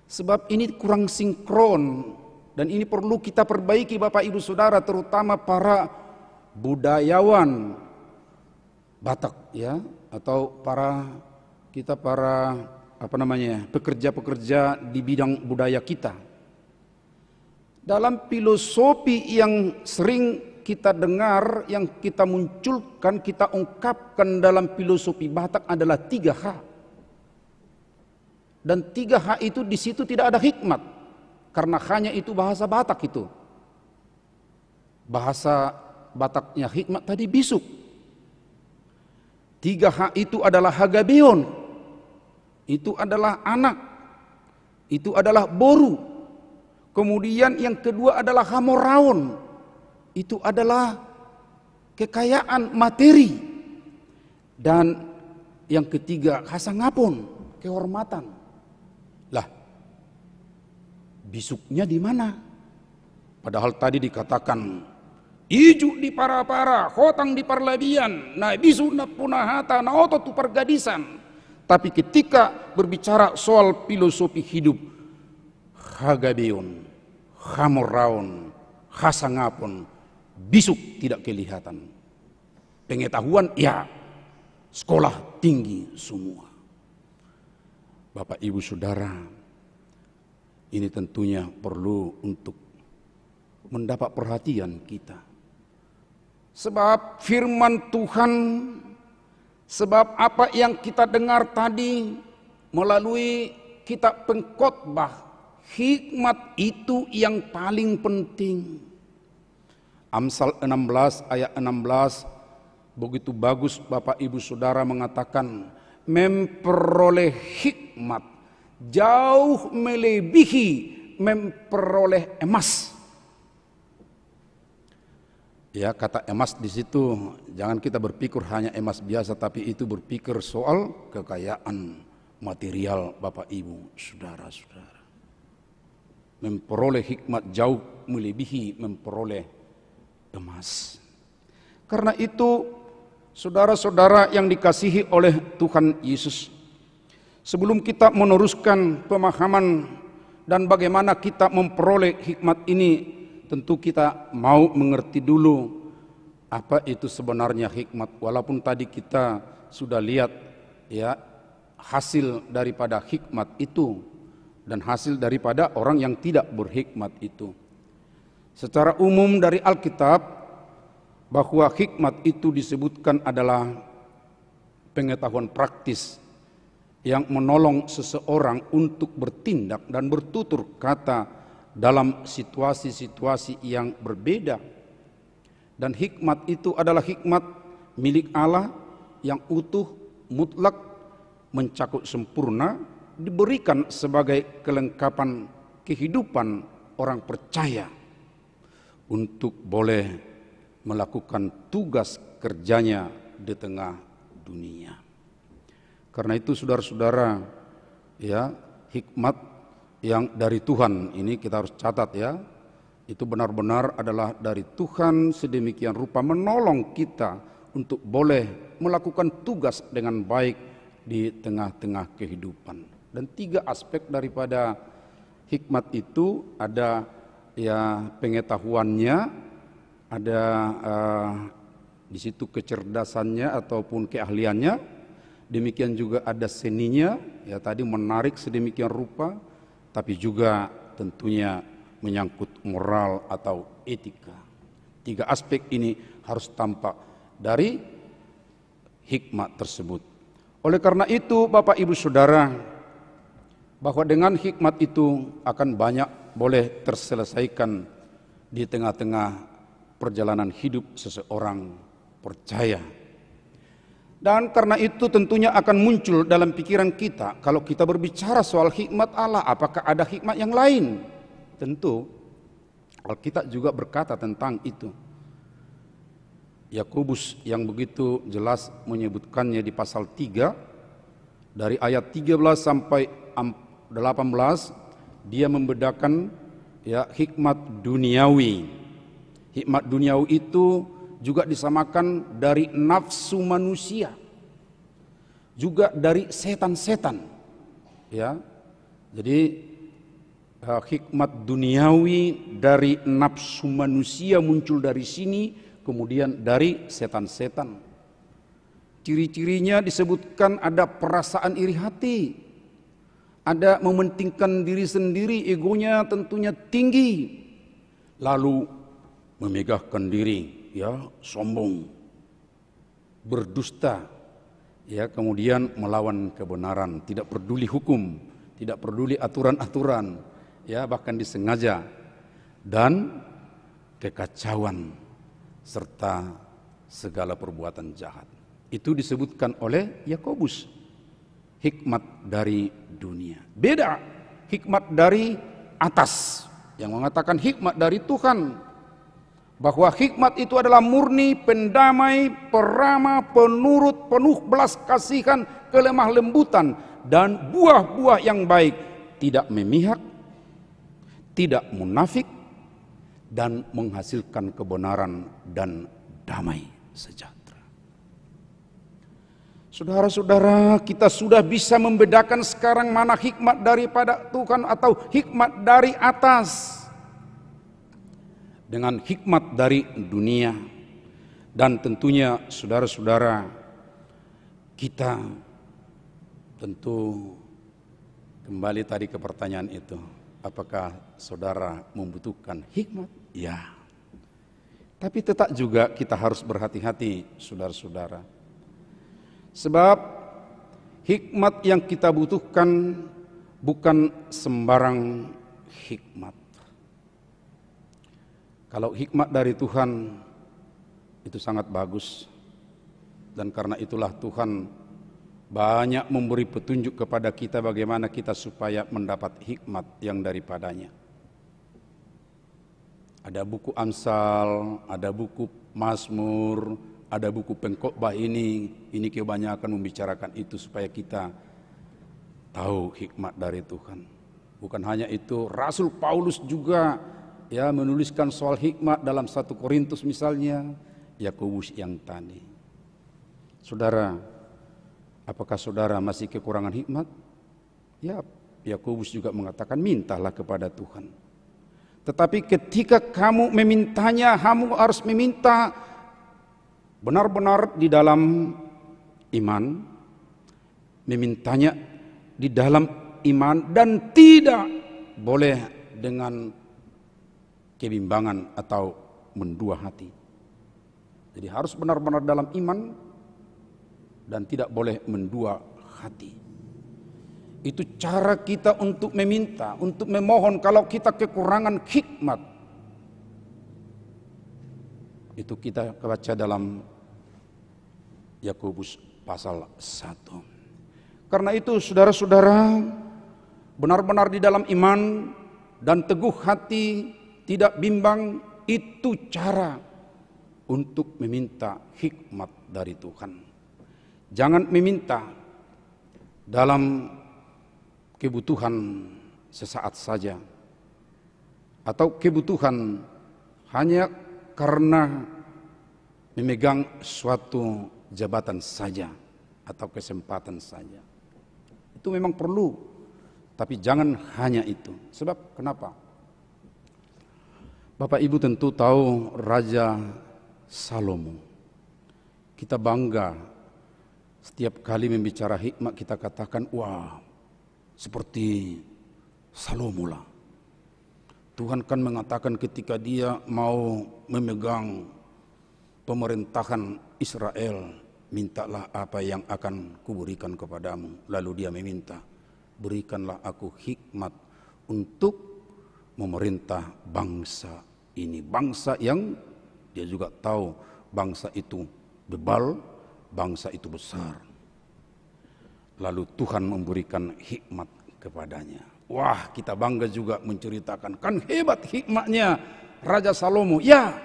Sebab ini kurang sinkron, dan ini perlu kita perbaiki Bapak Ibu Saudara, terutama para budayawan Batak ya, atau para pekerja-pekerja di bidang budaya kita. Dalam filosofi yang sering kita dengar, yang kita munculkan, kita ungkapkan dalam filosofi Batak adalah 3H. Dan 3H itu di situ tidak ada hikmat, karena hanya itu bahasa Batak itu. Bahasa Bataknya hikmat tadi bisuk. 3H itu adalah hagabeon, itu adalah anak, itu adalah boru. Kemudian yang kedua adalah hamoraon, itu adalah kekayaan materi. Dan yang ketiga hasangapon, kehormatan. Lah, bisuknya di mana? Padahal tadi dikatakan iju di para-para, hotang di parlabian, na bisu na punahata, na otot tu pergadisan. Tapi ketika berbicara soal filosofi hidup, hagabeon, hamoraon, hasangapon, bisuk tidak kelihatan. Pengetahuan ya, sekolah tinggi semua. Bapak Ibu Saudara, ini tentunya perlu untuk mendapat perhatian kita. Sebab firman Tuhan, sebab apa yang kita dengar tadi melalui kitab Pengkhotbah, hikmat itu yang paling penting. Amsal 16 ayat 16 begitu bagus Bapak Ibu Saudara mengatakan, memperoleh hikmat jauh melebihi memperoleh emas. Ya, kata emas di situ jangan kita berpikir hanya emas biasa, tapi itu berpikir soal kekayaan material Bapak Ibu Saudara-saudara. Memperoleh hikmat jauh melebihi memperoleh emas. Karena itu saudara-saudara yang dikasihi oleh Tuhan Yesus, sebelum kita meneruskan pemahaman dan bagaimana kita memperoleh hikmat ini, tentu kita mau mengerti dulu apa itu sebenarnya hikmat. Walaupun tadi kita sudah lihat ya hasil daripada hikmat itu dan hasil daripada orang yang tidak berhikmat itu. Secara umum dari Alkitab bahwa hikmat itu disebutkan adalah pengetahuan praktis yang menolong seseorang untuk bertindak dan bertutur kata dalam situasi-situasi yang berbeda. Dan hikmat itu adalah hikmat milik Allah yang utuh, mutlak, mencakup sempurna, diberikan sebagai kelengkapan kehidupan orang percaya untuk boleh melakukan tugas kerjanya di tengah dunia. Karena itu saudara-saudara, ya, hikmat yang dari Tuhan ini kita harus catat ya, itu benar-benar adalah dari Tuhan sedemikian rupa menolong kita untuk boleh melakukan tugas dengan baik di tengah-tengah kehidupan. Dan 3 aspek daripada hikmat itu ada ya pengetahuannya, ada di situ kecerdasannya ataupun keahliannya, demikian juga ada seninya, ya tadi menarik sedemikian rupa, tapi juga tentunya menyangkut moral atau etika. 3 aspek ini harus tampak dari hikmat tersebut. Oleh karena itu Bapak Ibu Saudara, bahwa dengan hikmat itu akan banyak boleh terselesaikan di tengah-tengah perjalanan hidup seseorang percaya. Dan karena itu tentunya akan muncul dalam pikiran kita, kalau kita berbicara soal hikmat Allah, apakah ada hikmat yang lain? Tentu Alkitab juga berkata tentang itu. Yakobus yang begitu jelas menyebutkannya di pasal 3 dari ayat 13 sampai 18, dia membedakan ya hikmat duniawi. Hikmat duniawi itu juga disamakan dari nafsu manusia, juga dari setan-setan. Ya, jadi hikmat duniawi dari nafsu manusia muncul dari sini, kemudian dari setan-setan. Ciri-cirinya disebutkan ada perasaan iri hati, ada mementingkan diri sendiri, egonya tentunya tinggi, lalu memegahkan diri, ya, sombong, berdusta, ya, kemudian melawan kebenaran, tidak peduli hukum, tidak peduli aturan-aturan, ya, bahkan disengaja, dan kekacauan serta segala perbuatan jahat. Itu disebutkan oleh Yakobus, hikmat dari dunia. Beda hikmat dari atas yang mengatakan hikmat dari Tuhan, bahwa hikmat itu adalah murni, pendamai, peramah, penurut, penuh belas kasihan, kelemah lembutan, dan buah-buah yang baik, tidak memihak, tidak munafik, dan menghasilkan kebenaran dan damai sejahtera. Saudara-saudara, kita sudah bisa membedakan sekarang mana hikmat daripada Tuhan atau hikmat dari atas dengan hikmat dari dunia. Dan tentunya saudara-saudara, kita tentu kembali tadi ke pertanyaan itu, apakah saudara membutuhkan hikmat? Ya. Tapi tetap juga kita harus berhati-hati saudara-saudara. Sebab hikmat yang kita butuhkan bukan sembarang hikmat. Kalau hikmat dari Tuhan itu sangat bagus, dan karena itulah Tuhan banyak memberi petunjuk kepada kita bagaimana kita supaya mendapat hikmat yang daripadanya. Ada buku Amsal, ada buku Mazmur, ada buku pengkhotbah ini kebanyakan membicarakan itu supaya kita tahu hikmat dari Tuhan. Bukan hanya itu, Rasul Paulus juga ya menuliskan soal hikmat dalam 1 Korintus misalnya, Yakobus yang tadi. Saudara, apakah saudara masih kekurangan hikmat? Ya, Yakobus juga mengatakan mintalah kepada Tuhan. Tetapi ketika kamu memintanya, kamu harus meminta benar-benar di dalam iman, memintanya di dalam iman, dan tidak boleh dengan kebimbangan atau mendua hati. Jadi harus benar-benar dalam iman dan tidak boleh mendua hati. Itu cara kita untuk meminta, untuk memohon kalau kita kekurangan hikmat. Itu kita baca dalam Yakobus pasal 1. Karena itu saudara-saudara, benar-benar di dalam iman dan teguh hati, tidak bimbang, itu cara untuk meminta hikmat dari Tuhan. Jangan meminta dalam kebutuhan sesaat saja, atau kebutuhan hanya karena memegang suatu jabatan saja atau kesempatan saja. Itu memang perlu, tapi jangan hanya itu. Sebab kenapa? Bapak Ibu tentu tahu Raja Salomo. Kita bangga setiap kali membicara hikmat, kita katakan wah, seperti Salomo lah. Tuhan kan mengatakan ketika dia mau memegang pemerintahan Israel, mintalah apa yang akan kuberikan kepadamu. Lalu dia meminta, berikanlah aku hikmat untuk memerintah bangsa ini. Bangsa yang dia juga tahu bangsa itu bebal, bangsa itu besar. Lalu Tuhan memberikan hikmat kepadanya. Wah, kita bangga juga menceritakan, kan hebat hikmatnya Raja Salomo. Ya,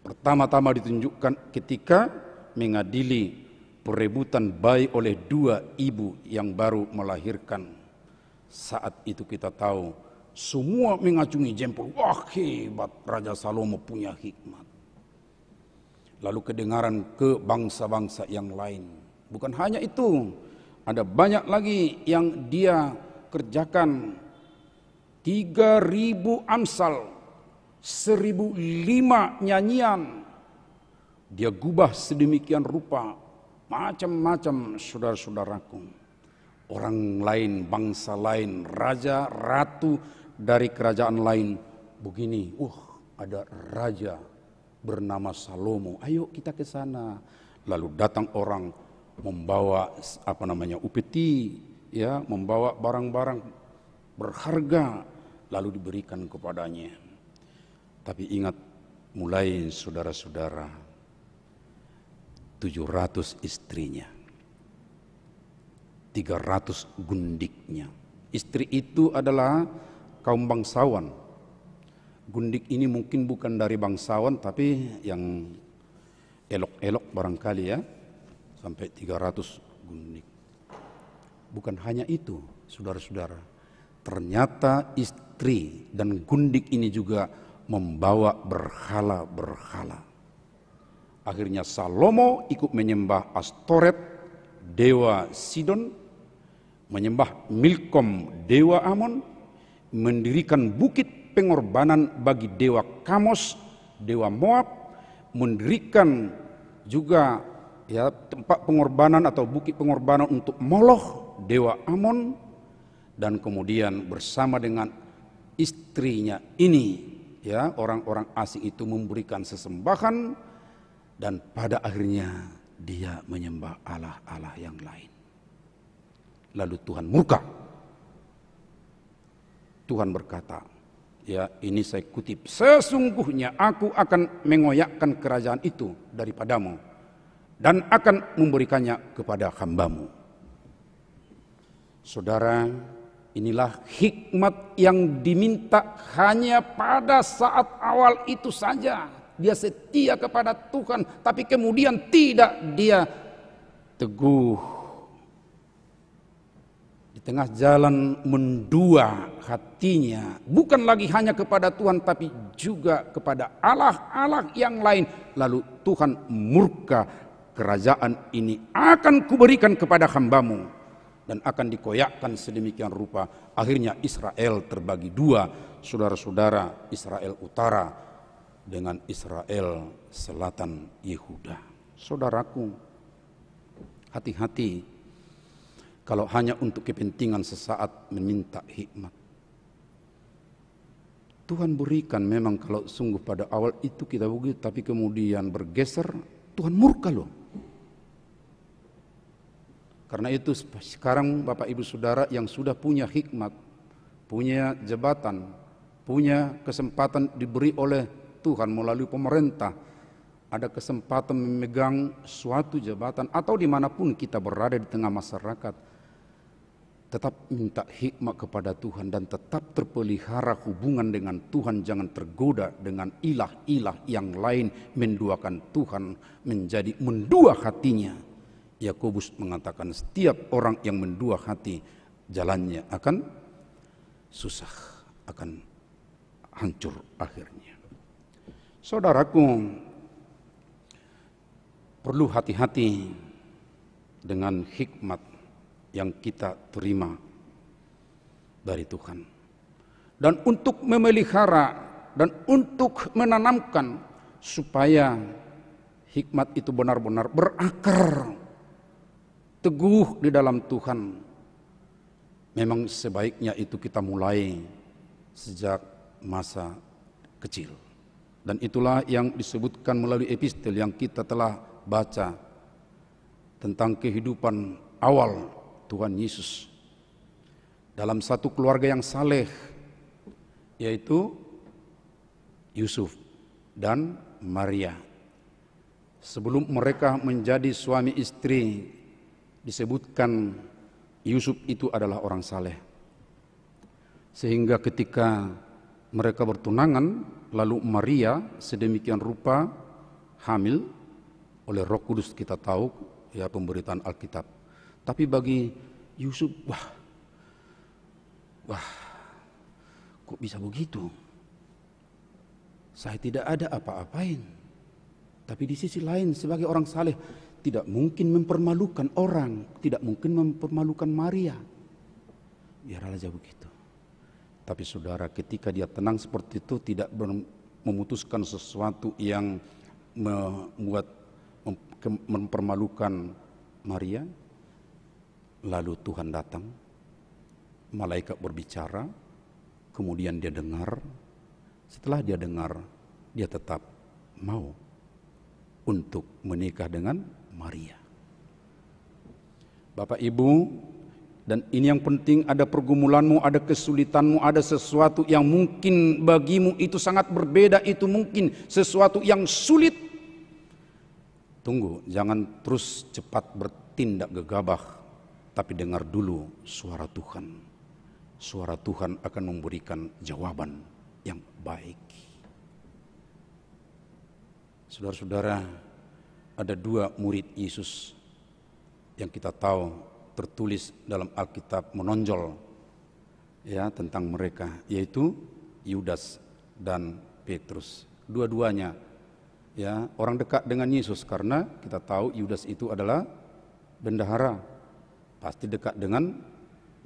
pertama-tama ditunjukkan ketika mengadili perebutan bayi oleh 2 ibu yang baru melahirkan. Saat itu kita tahu semua mengacungi jempol. Wah, hebat Raja Salomo punya hikmat. Lalu kedengaran ke bangsa-bangsa yang lain. Bukan hanya itu, ada banyak lagi yang dia kerjakan. 3.000 Amsal, 1.005 nyanyian. Dia gubah sedemikian rupa, macam-macam saudara-saudaraku. Orang lain, bangsa lain, raja, ratu dari kerajaan lain begini, ada raja bernama Salomo, ayo kita ke sana. Lalu datang orang membawa upeti, ya, membawa barang-barang berharga, lalu diberikan kepadanya. Tapi ingat, mulai saudara-saudara, 700 istrinya, 300 gundiknya. Istri itu adalah kaum bangsawan. Gundik ini mungkin bukan dari bangsawan, tapi yang elok-elok barangkali ya, sampai 300 gundik. Bukan hanya itu, saudara-saudara. Ternyata istri dan gundik ini juga membawa berhala-berhala. Akhirnya Salomo ikut menyembah Astoret, dewa Sidon, menyembah Milkom dewa Amon, mendirikan bukit pengorbanan bagi dewa Kamos dewa Moab, mendirikan juga ya tempat pengorbanan atau bukit pengorbanan untuk Moloch dewa Amon, dan kemudian bersama dengan istrinya ini ya orang-orang asing itu memberikan sesembahan, dan pada akhirnya dia menyembah Allah-Allah yang lain. Lalu Tuhan murka. Tuhan berkata, ya ini saya kutip, sesungguhnya aku akan mengoyakkan kerajaan itu daripadamu dan akan memberikannya kepada hambamu. Saudara, inilah hikmat yang diminta hanya pada saat awal itu saja. Dia setia kepada Tuhan, tapi kemudian tidak, dia teguh. Di tengah jalan mendua hatinya, bukan lagi hanya kepada Tuhan, tapi juga kepada Allah-Allah yang lain. Lalu Tuhan murka, kerajaan ini akan kuberikan kepada hambamu, dan akan dikoyakkan sedemikian rupa. Akhirnya Israel terbagi dua, saudara-saudara, Israel utara dengan Israel selatan Yehuda. Saudaraku, hati-hati kalau hanya untuk kepentingan sesaat meminta hikmat. Tuhan berikan memang kalau sungguh pada awal itu kita begitu, tapi kemudian bergeser, Tuhan murka loh. Karena itu sekarang Bapak Ibu Saudara yang sudah punya hikmat, punya jabatan, punya kesempatan diberi oleh Tuhan melalui pemerintah, ada kesempatan memegang suatu jabatan atau dimanapun kita berada di tengah masyarakat, tetap minta hikmat kepada Tuhan dan tetap terpelihara hubungan dengan Tuhan, jangan tergoda dengan ilah-ilah yang lain, menduakan Tuhan menjadi mendua hatinya. Yakobus mengatakan setiap orang yang mendua hati jalannya akan susah, akan hancur akhirnya. Saudaraku, perlu hati-hati dengan hikmat yang kita terima dari Tuhan. Dan untuk memelihara dan untuk menanamkan supaya hikmat itu benar-benar berakar teguh di dalam Tuhan. Memang sebaiknya itu kita mulai sejak masa kecil. Dan itulah yang disebutkan melalui epistel yang kita telah baca tentang kehidupan awal Tuhan Yesus dalam satu keluarga yang saleh, yaitu Yusuf dan Maria. Sebelum mereka menjadi suami istri, disebutkan Yusuf itu adalah orang saleh. Sehingga ketika mereka bertunangan, lalu Maria sedemikian rupa hamil oleh Roh Kudus, kita tahu ya pemberitaan Alkitab. Tapi bagi Yusuf, wah, kok bisa begitu? Saya tidak ada apa-apain. Tapi di sisi lain sebagai orang saleh tidak mungkin mempermalukan orang, tidak mungkin mempermalukan Maria. Biar aja begitu. Tapi saudara, ketika dia tenang seperti itu, tidak memutuskan sesuatu yang membuat mempermalukan Maria, lalu Tuhan datang, malaikat berbicara, kemudian dia dengar. Setelah dia dengar, dia tetap mau untuk menikah dengan Maria. Bapak Ibu, dan ini yang penting, ada pergumulanmu, ada kesulitanmu, ada sesuatu yang mungkin bagimu itu sangat berbeda, itu mungkin sesuatu yang sulit. Tunggu, jangan terus cepat bertindak gegabah, tapi dengar dulu suara Tuhan. Suara Tuhan akan memberikan jawaban yang baik. Saudara-saudara, ada dua murid Yesus yang kita tahu tertulis dalam Alkitab, menonjol ya tentang mereka, yaitu Yudas dan Petrus. Dua-duanya ya orang dekat dengan Yesus, karena kita tahu Yudas itu adalah bendahara, pasti dekat dengan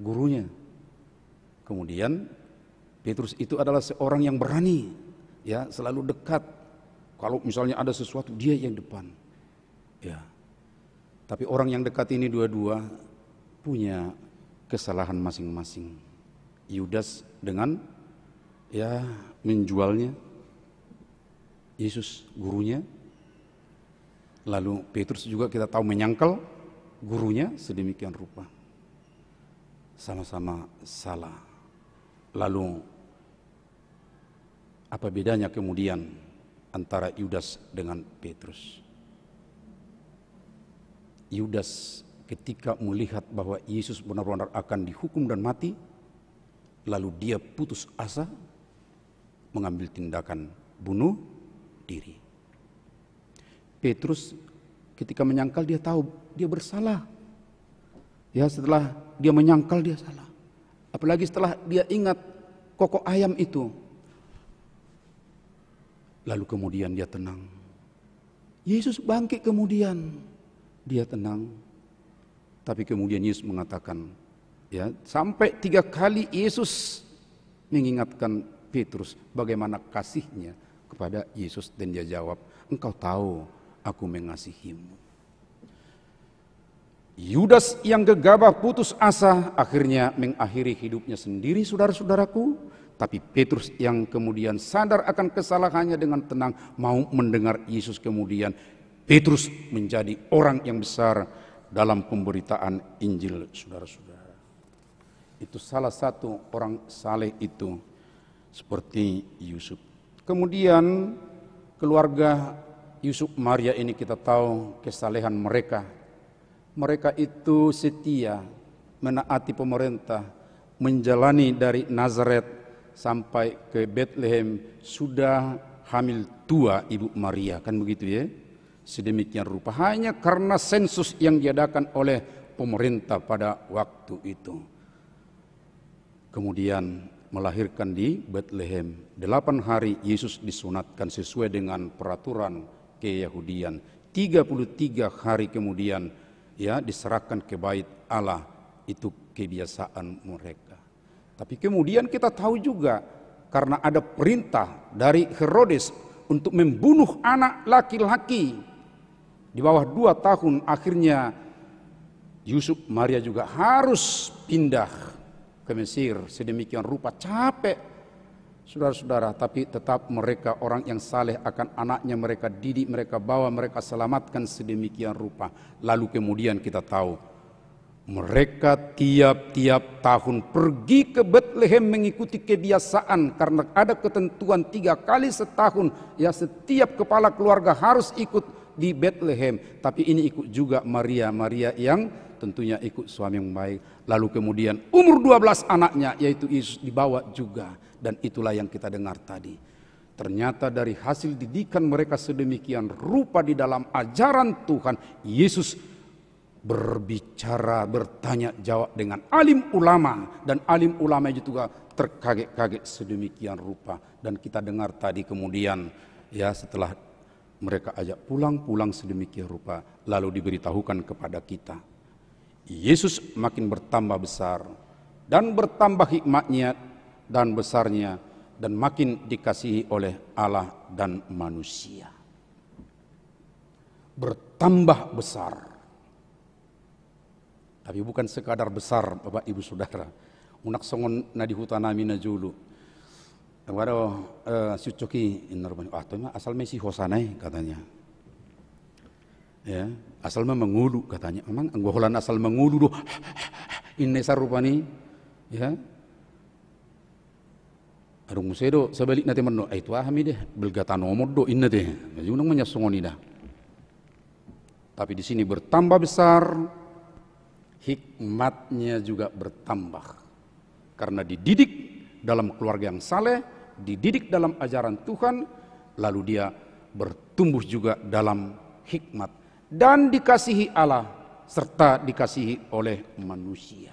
gurunya. Kemudian Petrus itu adalah seorang yang berani, ya, selalu dekat. Kalau misalnya ada sesuatu, dia yang depan. Ya. Tapi orang yang dekat ini dua-dua punya kesalahan masing-masing. Yudas dengan menjualnya Yesus gurunya. Lalu Petrus juga kita tahu menyangkal gurunya sedemikian rupa. Sama-sama salah. Lalu apa bedanya kemudian antara Yudas dengan Petrus? Yudas ketika melihat bahwa Yesus benar-benar akan dihukum dan mati, lalu dia putus asa mengambil tindakan bunuh diri. Petrus ketika menyangkal dia tahu dia bersalah. Ya, setelah dia menyangkal dia salah. Apalagi setelah dia ingat kokok ayam itu. Lalu kemudian dia tenang. Yesus bangkit kemudian. Dia tenang. Tapi kemudian Yesus mengatakan, ya, sampai 3 kali Yesus mengingatkan Petrus bagaimana kasihnya kepada Yesus, dan dia jawab, engkau tahu aku mengasihimu. Yudas yang gegabah putus asa akhirnya mengakhiri hidupnya sendiri, saudara-saudaraku. Tapi Petrus yang kemudian sadar akan kesalahannya dengan tenang mau mendengar Yesus, kemudian Petrus menjadi orang yang besar dalam pemberitaan Injil, saudara-saudara. Itu salah satu orang saleh itu seperti Yusuf. Kemudian keluarga Yusuf Maria ini kita tahu kesalehan mereka. Mereka itu setia, menaati pemerintah, menjalani dari Nazaret sampai ke Bethlehem, sudah hamil tua Ibu Maria, kan begitu ya? Sedemikian rupa hanya karena sensus yang diadakan oleh pemerintah pada waktu itu. Kemudian melahirkan di Bethlehem. 8 hari Yesus disunatkan sesuai dengan peraturan keyahudian. 33 hari kemudian diserahkan ke bait Allah. Itu kebiasaan mereka. Tapi kemudian kita tahu juga karena ada perintah dari Herodes untuk membunuh anak laki-laki di bawah 2 tahun, akhirnya Yusuf Maria juga harus pindah ke Mesir. Sedemikian rupa capek, saudara-saudara, tapi tetap mereka orang yang saleh akan anaknya mereka didik, mereka bawa, mereka selamatkan sedemikian rupa. Lalu kemudian kita tahu mereka tiap-tiap tahun pergi ke Bethlehem mengikuti kebiasaan karena ada ketentuan 3 kali setahun, ya, setiap kepala keluarga harus ikut di Bethlehem. Tapi ini ikut juga Maria yang tentunya ikut suami yang baik. Lalu kemudian umur 12 anaknya yaitu Yesus dibawa juga. Dan itulah yang kita dengar tadi. Ternyata dari hasil didikan mereka sedemikian rupa di dalam ajaran Tuhan, Yesus berbicara, bertanya jawab dengan alim ulama. Dan alim ulama juga terkaget-kaget sedemikian rupa. Dan kita dengar tadi kemudian, ya, setelah mereka ajak pulang sedemikian rupa, lalu diberitahukan kepada kita, Yesus makin bertambah besar dan bertambah hikmatnya dan besarnya, dan makin dikasihi oleh Allah dan manusia. Bertambah besar. Tapi bukan sekadar besar, Bapak Ibu Saudara. Unak songon na di hutanami na julu. Waro sucoki inorban asal mesi hosanai katanya. Ya, asal mengulu katanya. Memang anggoholan asal mengulu doh. Inne sarupani, ya. Arung musedo sebalik nanti meno itu ahmi deh belgata nomor do inna deh. Jadi unang menyasongoni dah. Tapi di sini bertambah besar, hikmatnya juga bertambah. Karena dididik dalam keluarga yang saleh, dididik dalam ajaran Tuhan, lalu dia bertumbuh juga dalam hikmat dan dikasihi Allah serta dikasihi oleh manusia.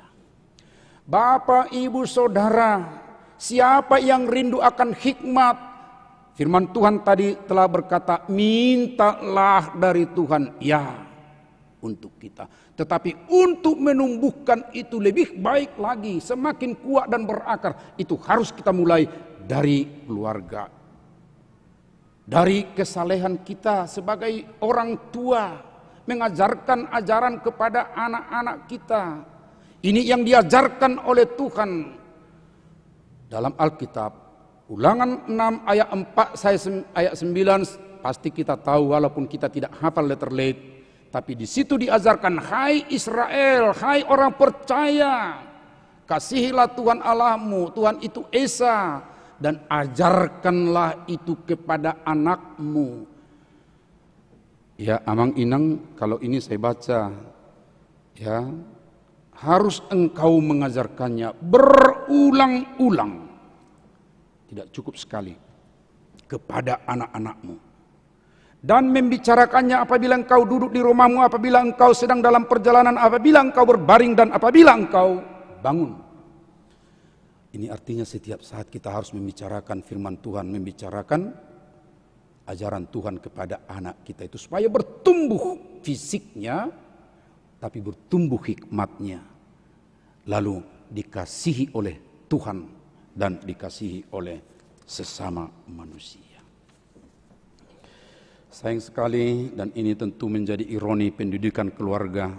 Bapak, Ibu, Saudara, siapa yang rindu akan hikmat? Firman Tuhan tadi telah berkata, mintalah dari Tuhan. Ya, untuk kita. Tetapi untuk menumbuhkan itu lebih baik lagi, semakin kuat dan berakar, itu harus kita mulai dari keluarga. Dari kesalehan kita sebagai orang tua, mengajarkan ajaran kepada anak-anak kita. Ini yang diajarkan oleh Tuhan dalam Alkitab. Ulangan 6 ayat 4 ayat 9 pasti kita tahu walaupun kita tidak hafal letter late, tapi di situ diajarkan, hai Israel, hai orang percaya, kasihilah Tuhan Allahmu, Tuhan itu Esa, dan ajarkanlah itu kepada anakmu. Ya, Amang Inang, kalau ini saya baca, ya, harus engkau mengajarkannya berulang-ulang. Tidak cukup sekali, kepada anak-anakmu. Dan membicarakannya apabila engkau duduk di rumahmu, apabila engkau sedang dalam perjalanan, apabila engkau berbaring, dan apabila engkau bangun. Ini artinya setiap saat kita harus membicarakan firman Tuhan, membicarakan ajaran Tuhan kepada anak kita itu, supaya bertumbuh fisiknya, tapi bertumbuh hikmatnya. Lalu dikasihi oleh Tuhan dan dikasihi oleh sesama manusia. Sayang sekali, dan ini tentu menjadi ironi pendidikan keluarga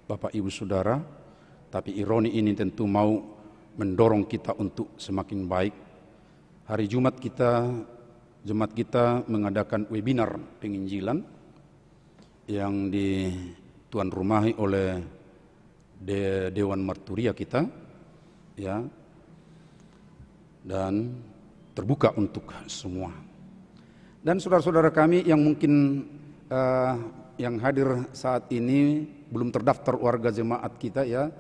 Bapak Ibu Saudara, tapi ironi ini tentu mau mendorong kita untuk semakin baik. Hari Jumat kita mengadakan webinar penginjilan yang dituan rumahi oleh Dewan Marturia kita, ya, dan terbuka untuk semua. Dan saudara-saudara kami yang mungkin yang hadir saat ini belum terdaftar warga jemaat kita, ya,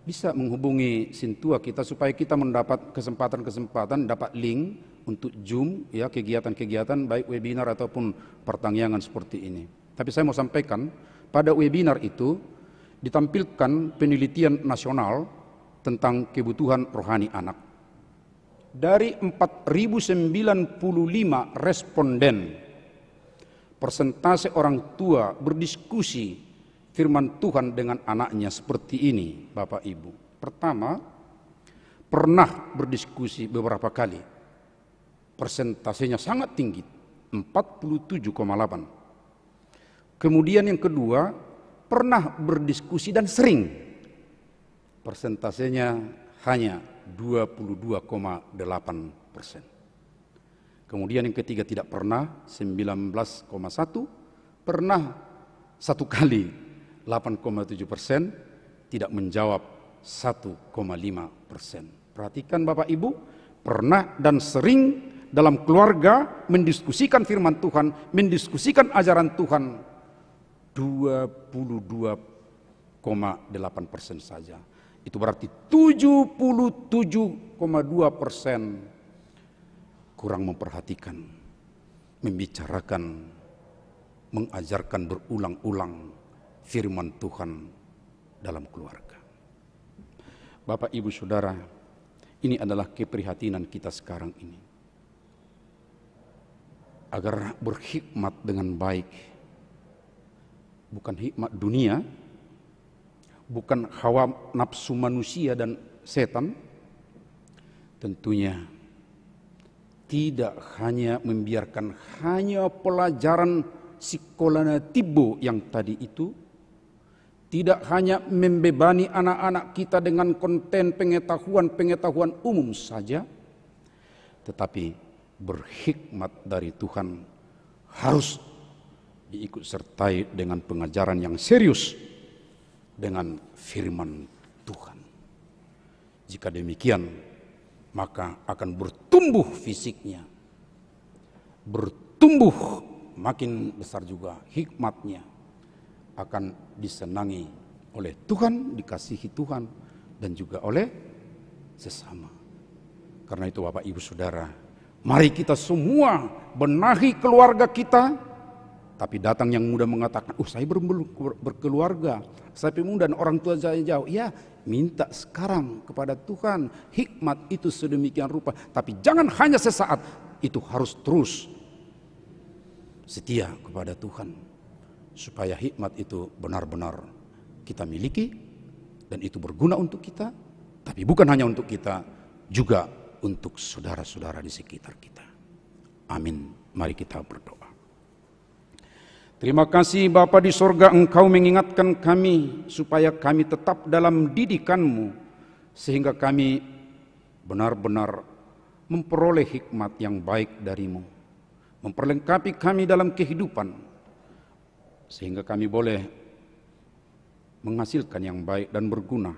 bisa menghubungi Sintua kita supaya kita mendapat kesempatan dapat link untuk Zoom, ya, kegiatan-kegiatan baik webinar ataupun pertanyaan seperti ini. Tapi saya mau sampaikan, pada webinar itu ditampilkan penelitian nasional tentang kebutuhan rohani anak. Dari 4.095 responden, persentase orang tua berdiskusi firman Tuhan dengan anaknya seperti ini, Bapak Ibu. Pertama, pernah berdiskusi beberapa kali. Persentasenya sangat tinggi, 47,8. Kemudian yang kedua, pernah berdiskusi dan sering. Persentasenya hanya 22,8%. Kemudian yang ketiga tidak pernah, 19,1%. Pernah satu kali, 8,7%. Tidak menjawab, 1,5%. Perhatikan Bapak Ibu, pernah dan sering dalam keluarga mendiskusikan firman Tuhan, mendiskusikan ajaran Tuhan, 22,8% saja. Itu berarti 77,2% kurang memperhatikan, membicarakan, mengajarkan berulang-ulang firman Tuhan dalam keluarga. Bapak, Ibu, Saudara, ini adalah keprihatinan kita sekarang ini. Agar berhikmat dengan baik, bukan hikmat dunia, bukan hawa nafsu manusia dan setan, tentunya tidak hanya membiarkan hanya pelajaran sekolah tibo yang tadi itu, tidak hanya membebani anak-anak kita dengan konten pengetahuan umum saja, tetapi berhikmat dari Tuhan harus diikut sertai dengan pengajaran yang serius dengan firman Tuhan. Jika demikian, maka akan bertumbuh fisiknya, bertumbuh makin besar juga hikmatnya, akan disenangi oleh Tuhan, dikasihi Tuhan, dan juga oleh sesama. Karena itu Bapak, Ibu, Saudara, mari kita semua benahi keluarga kita. Tapi datang yang muda mengatakan, saya belum berkeluarga, saya pemuda dan orang tua saya jauh. Ya, minta sekarang kepada Tuhan hikmat itu sedemikian rupa. Tapi jangan hanya sesaat, itu harus terus setia kepada Tuhan. supaya hikmat itu benar-benar kita miliki dan itu berguna untuk kita, tapi bukan hanya untuk kita, juga untuk saudara-saudara di sekitar kita. Amin. Mari kita berdoa. Terima kasih Bapa di sorga, Engkau mengingatkan kami supaya kami tetap dalam didikan-Mu, sehingga kami benar-benar memperoleh hikmat yang baik dari-Mu, memperlengkapi kami dalam kehidupan, sehingga kami boleh menghasilkan yang baik dan berguna,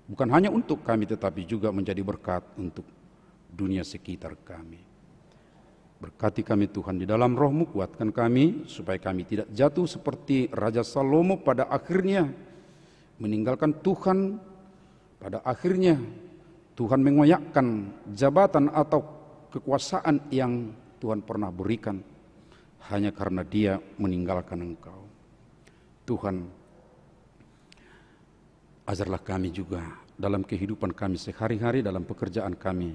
bukan hanya untuk kami tetapi juga menjadi berkat untuk dunia sekitar kami. Berkati kami Tuhan di dalam roh-Mu, kuatkan kami supaya kami tidak jatuh seperti Raja Salomo pada akhirnya meninggalkan Tuhan. Pada akhirnya Tuhan mengoyakkan jabatan atau kekuasaan yang Tuhan pernah berikan hanya karena dia meninggalkan Engkau. Tuhan, ajarlah kami juga dalam kehidupan kami sehari-hari, dalam pekerjaan kami,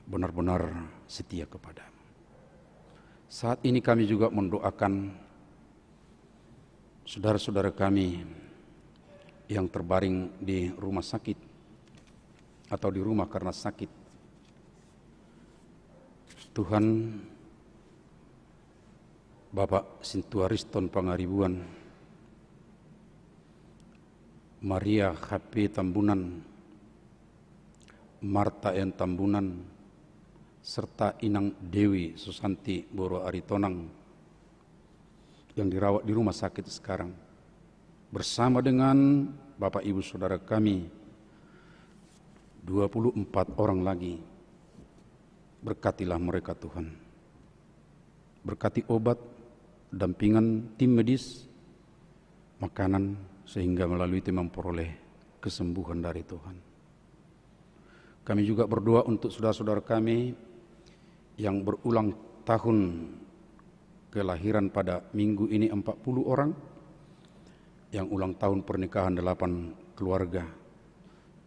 benar-benar setia kepadamu. Saat ini kami juga mendoakan saudara-saudara kami yang terbaring di rumah sakit atau di rumah karena sakit. Tuhan, Bapak Sintuariston Pangaribuan, Maria HP Tambunan, Marta N Tambunan, serta Inang Dewi Susanti Boro Aritonang yang dirawat di rumah sakit sekarang, bersama dengan Bapak Ibu Saudara kami 24 orang lagi. Berkatilah mereka Tuhan, berkati obat, dampingan tim medis, makanan, sehingga melalui itu memperoleh kesembuhan dari Tuhan. Kami juga berdoa untuk saudara-saudara kami yang berulang tahun kelahiran pada minggu ini 40 orang, yang ulang tahun pernikahan 8 keluarga.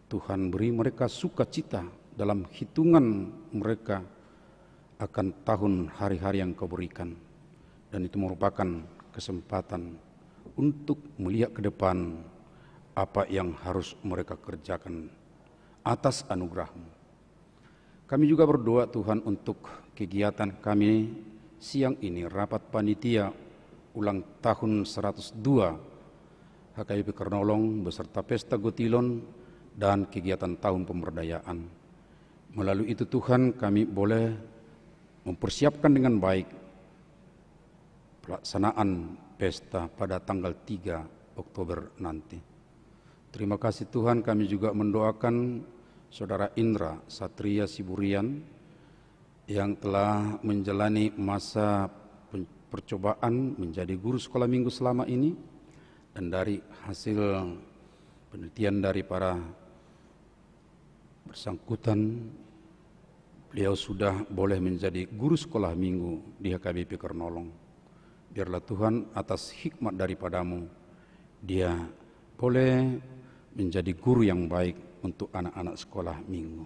Tuhan beri mereka sukacita dalam hitungan mereka akan tahun hari-hari yang Kau berikan, dan itu merupakan kesempatan untuk melihat ke depan apa yang harus mereka kerjakan atas anugerah-Mu. Kami juga berdoa Tuhan untuk kegiatan kami siang ini, rapat panitia ulang tahun 102 HKBP Kernolong beserta pesta Gotilon dan kegiatan tahun pemberdayaan. Melalui itu Tuhan, kami boleh mempersiapkan dengan baik pelaksanaan pesta pada tanggal 3 Oktober nanti. Terima kasih Tuhan, kami juga mendoakan Saudara Indra Satria Siburian yang telah menjalani masa percobaan menjadi guru sekolah minggu selama ini, dan dari hasil penelitian dari para bersangkutan, beliau sudah boleh menjadi guru sekolah minggu di HKBP Kernolong. Biarlah Tuhan atas hikmat daripada-Mu, dia boleh menjadi guru yang baik untuk anak-anak sekolah minggu.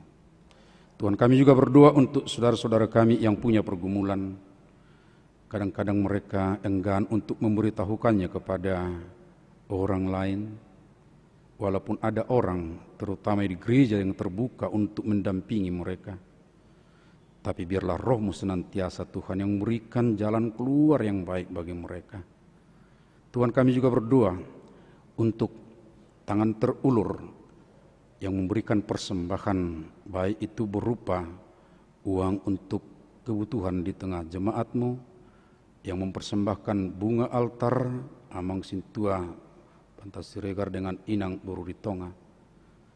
Tuhan, kami juga berdoa untuk saudara-saudara kami yang punya pergumulan. Kadang-kadang mereka enggan untuk memberitahukannya kepada orang lain, walaupun ada orang, terutama di gereja, yang terbuka untuk mendampingi mereka. Tapi biarlah Roh-Mu senantiasa Tuhan yang memberikan jalan keluar yang baik bagi mereka. Tuhan, kami juga berdoa untuk tangan terulur yang memberikan persembahan, baik itu berupa uang untuk kebutuhan di tengah jemaat-Mu, yang mempersembahkan bunga altar Amang Sintua Pantasiregar dengan Inang Boruritonga.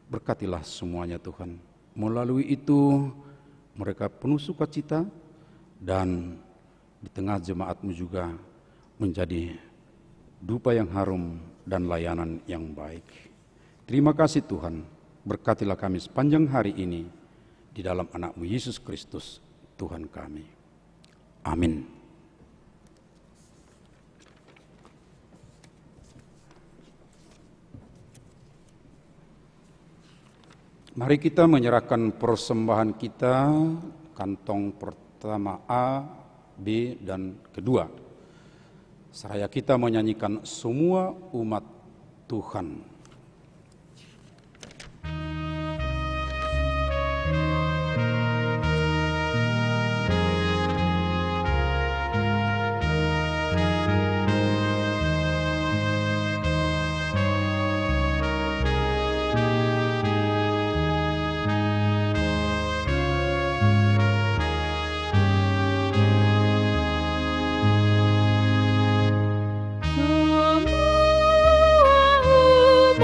Berkatilah semuanya Tuhan. Melalui itu mereka penuh sukacita, dan di tengah jemaat-Mu juga menjadi dupa yang harum dan layanan yang baik. Terima kasih Tuhan. Berkatilah kami sepanjang hari ini di dalam anak-Mu Yesus Kristus Tuhan kami. Amin. Mari kita menyerahkan persembahan kita, kantong pertama A, B, dan kedua. Seraya kita menyanyikan semua umat Tuhan. Semua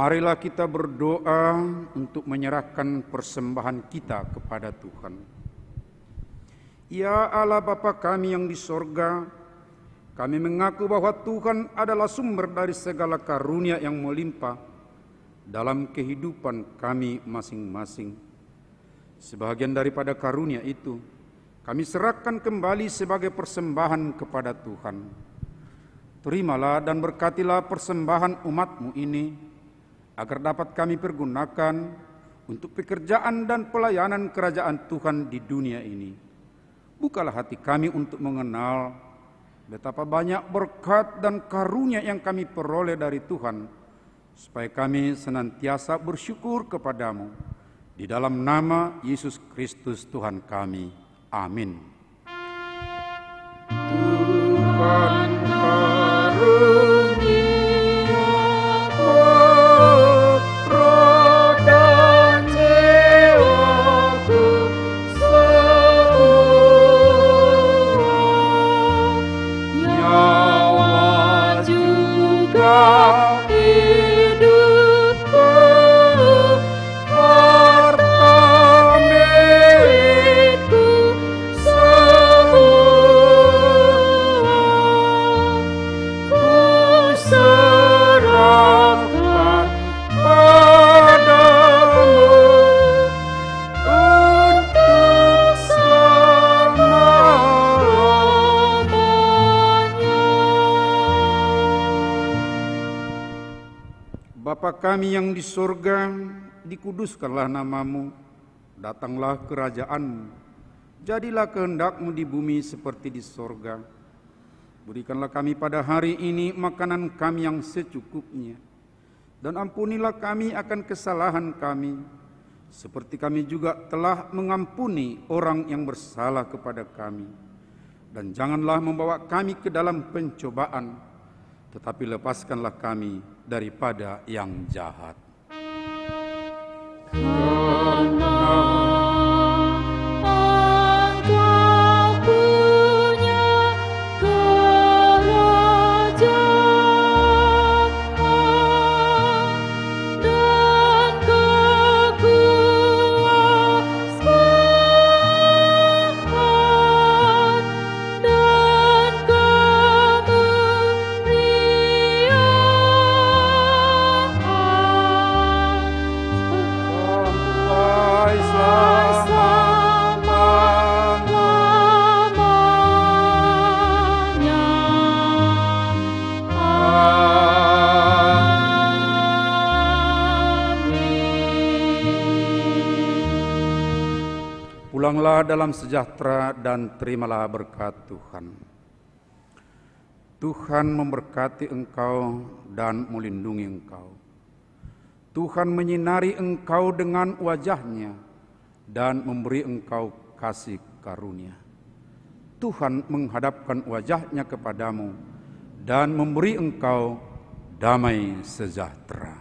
Marilah kita berdoa untuk menyerahkan persembahan kita kepada Tuhan. Ya Allah Bapa kami yang di sorga, kami mengaku bahwa Tuhan adalah sumber dari segala karunia yang melimpah dalam kehidupan kami masing-masing. Sebagian daripada karunia itu kami serahkan kembali sebagai persembahan kepada Tuhan. Terimalah dan berkatilah persembahan umat-Mu ini, agar dapat kami pergunakan untuk pekerjaan dan pelayanan kerajaan Tuhan di dunia ini. Bukalah hati kami untuk mengenal betapa banyak berkat dan karunia yang kami peroleh dari Tuhan, supaya kami senantiasa bersyukur kepadamu. Di dalam nama Yesus Kristus Tuhan kami. Amin. Tuhan Bapa kami yang di sorga, dikuduskanlah namamu, datanglah kerajaanmu, jadilah kehendak-Mu di bumi seperti di sorga. Berikanlah kami pada hari ini makanan kami yang secukupnya, dan ampunilah kami akan kesalahan kami, seperti kami juga telah mengampuni orang yang bersalah kepada kami. Dan janganlah membawa kami ke dalam pencobaan, tetapi lepaskanlah kami daripada yang jahat. Pulanglah dalam sejahtera dan terimalah berkat Tuhan. Tuhan memberkati engkau dan melindungi engkau. Tuhan menyinari engkau dengan wajah-Nya dan memberi engkau kasih karunia. Tuhan menghadapkan wajah-Nya kepadamu dan memberi engkau damai sejahtera.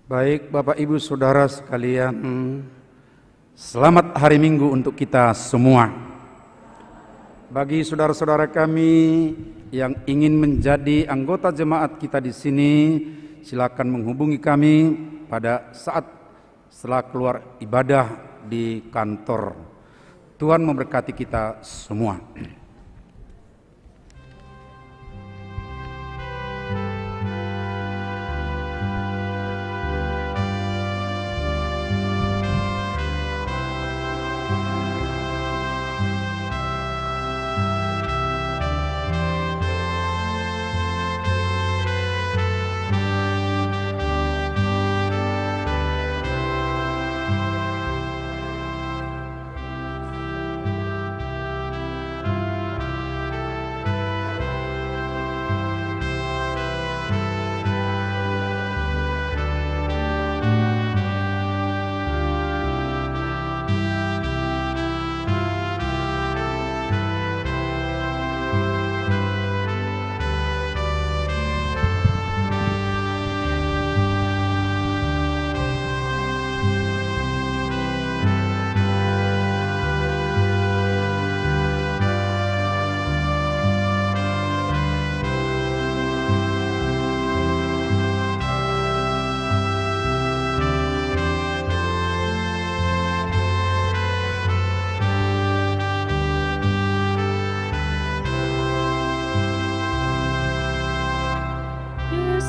Baik Bapak Ibu Saudara sekalian, selamat hari Minggu untuk kita semua. Bagi saudara-saudara kami yang ingin menjadi anggota jemaat kita di sini, silakan menghubungi kami pada saat setelah keluar ibadah di kantor. Tuhan memberkati kita semua.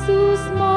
Yesus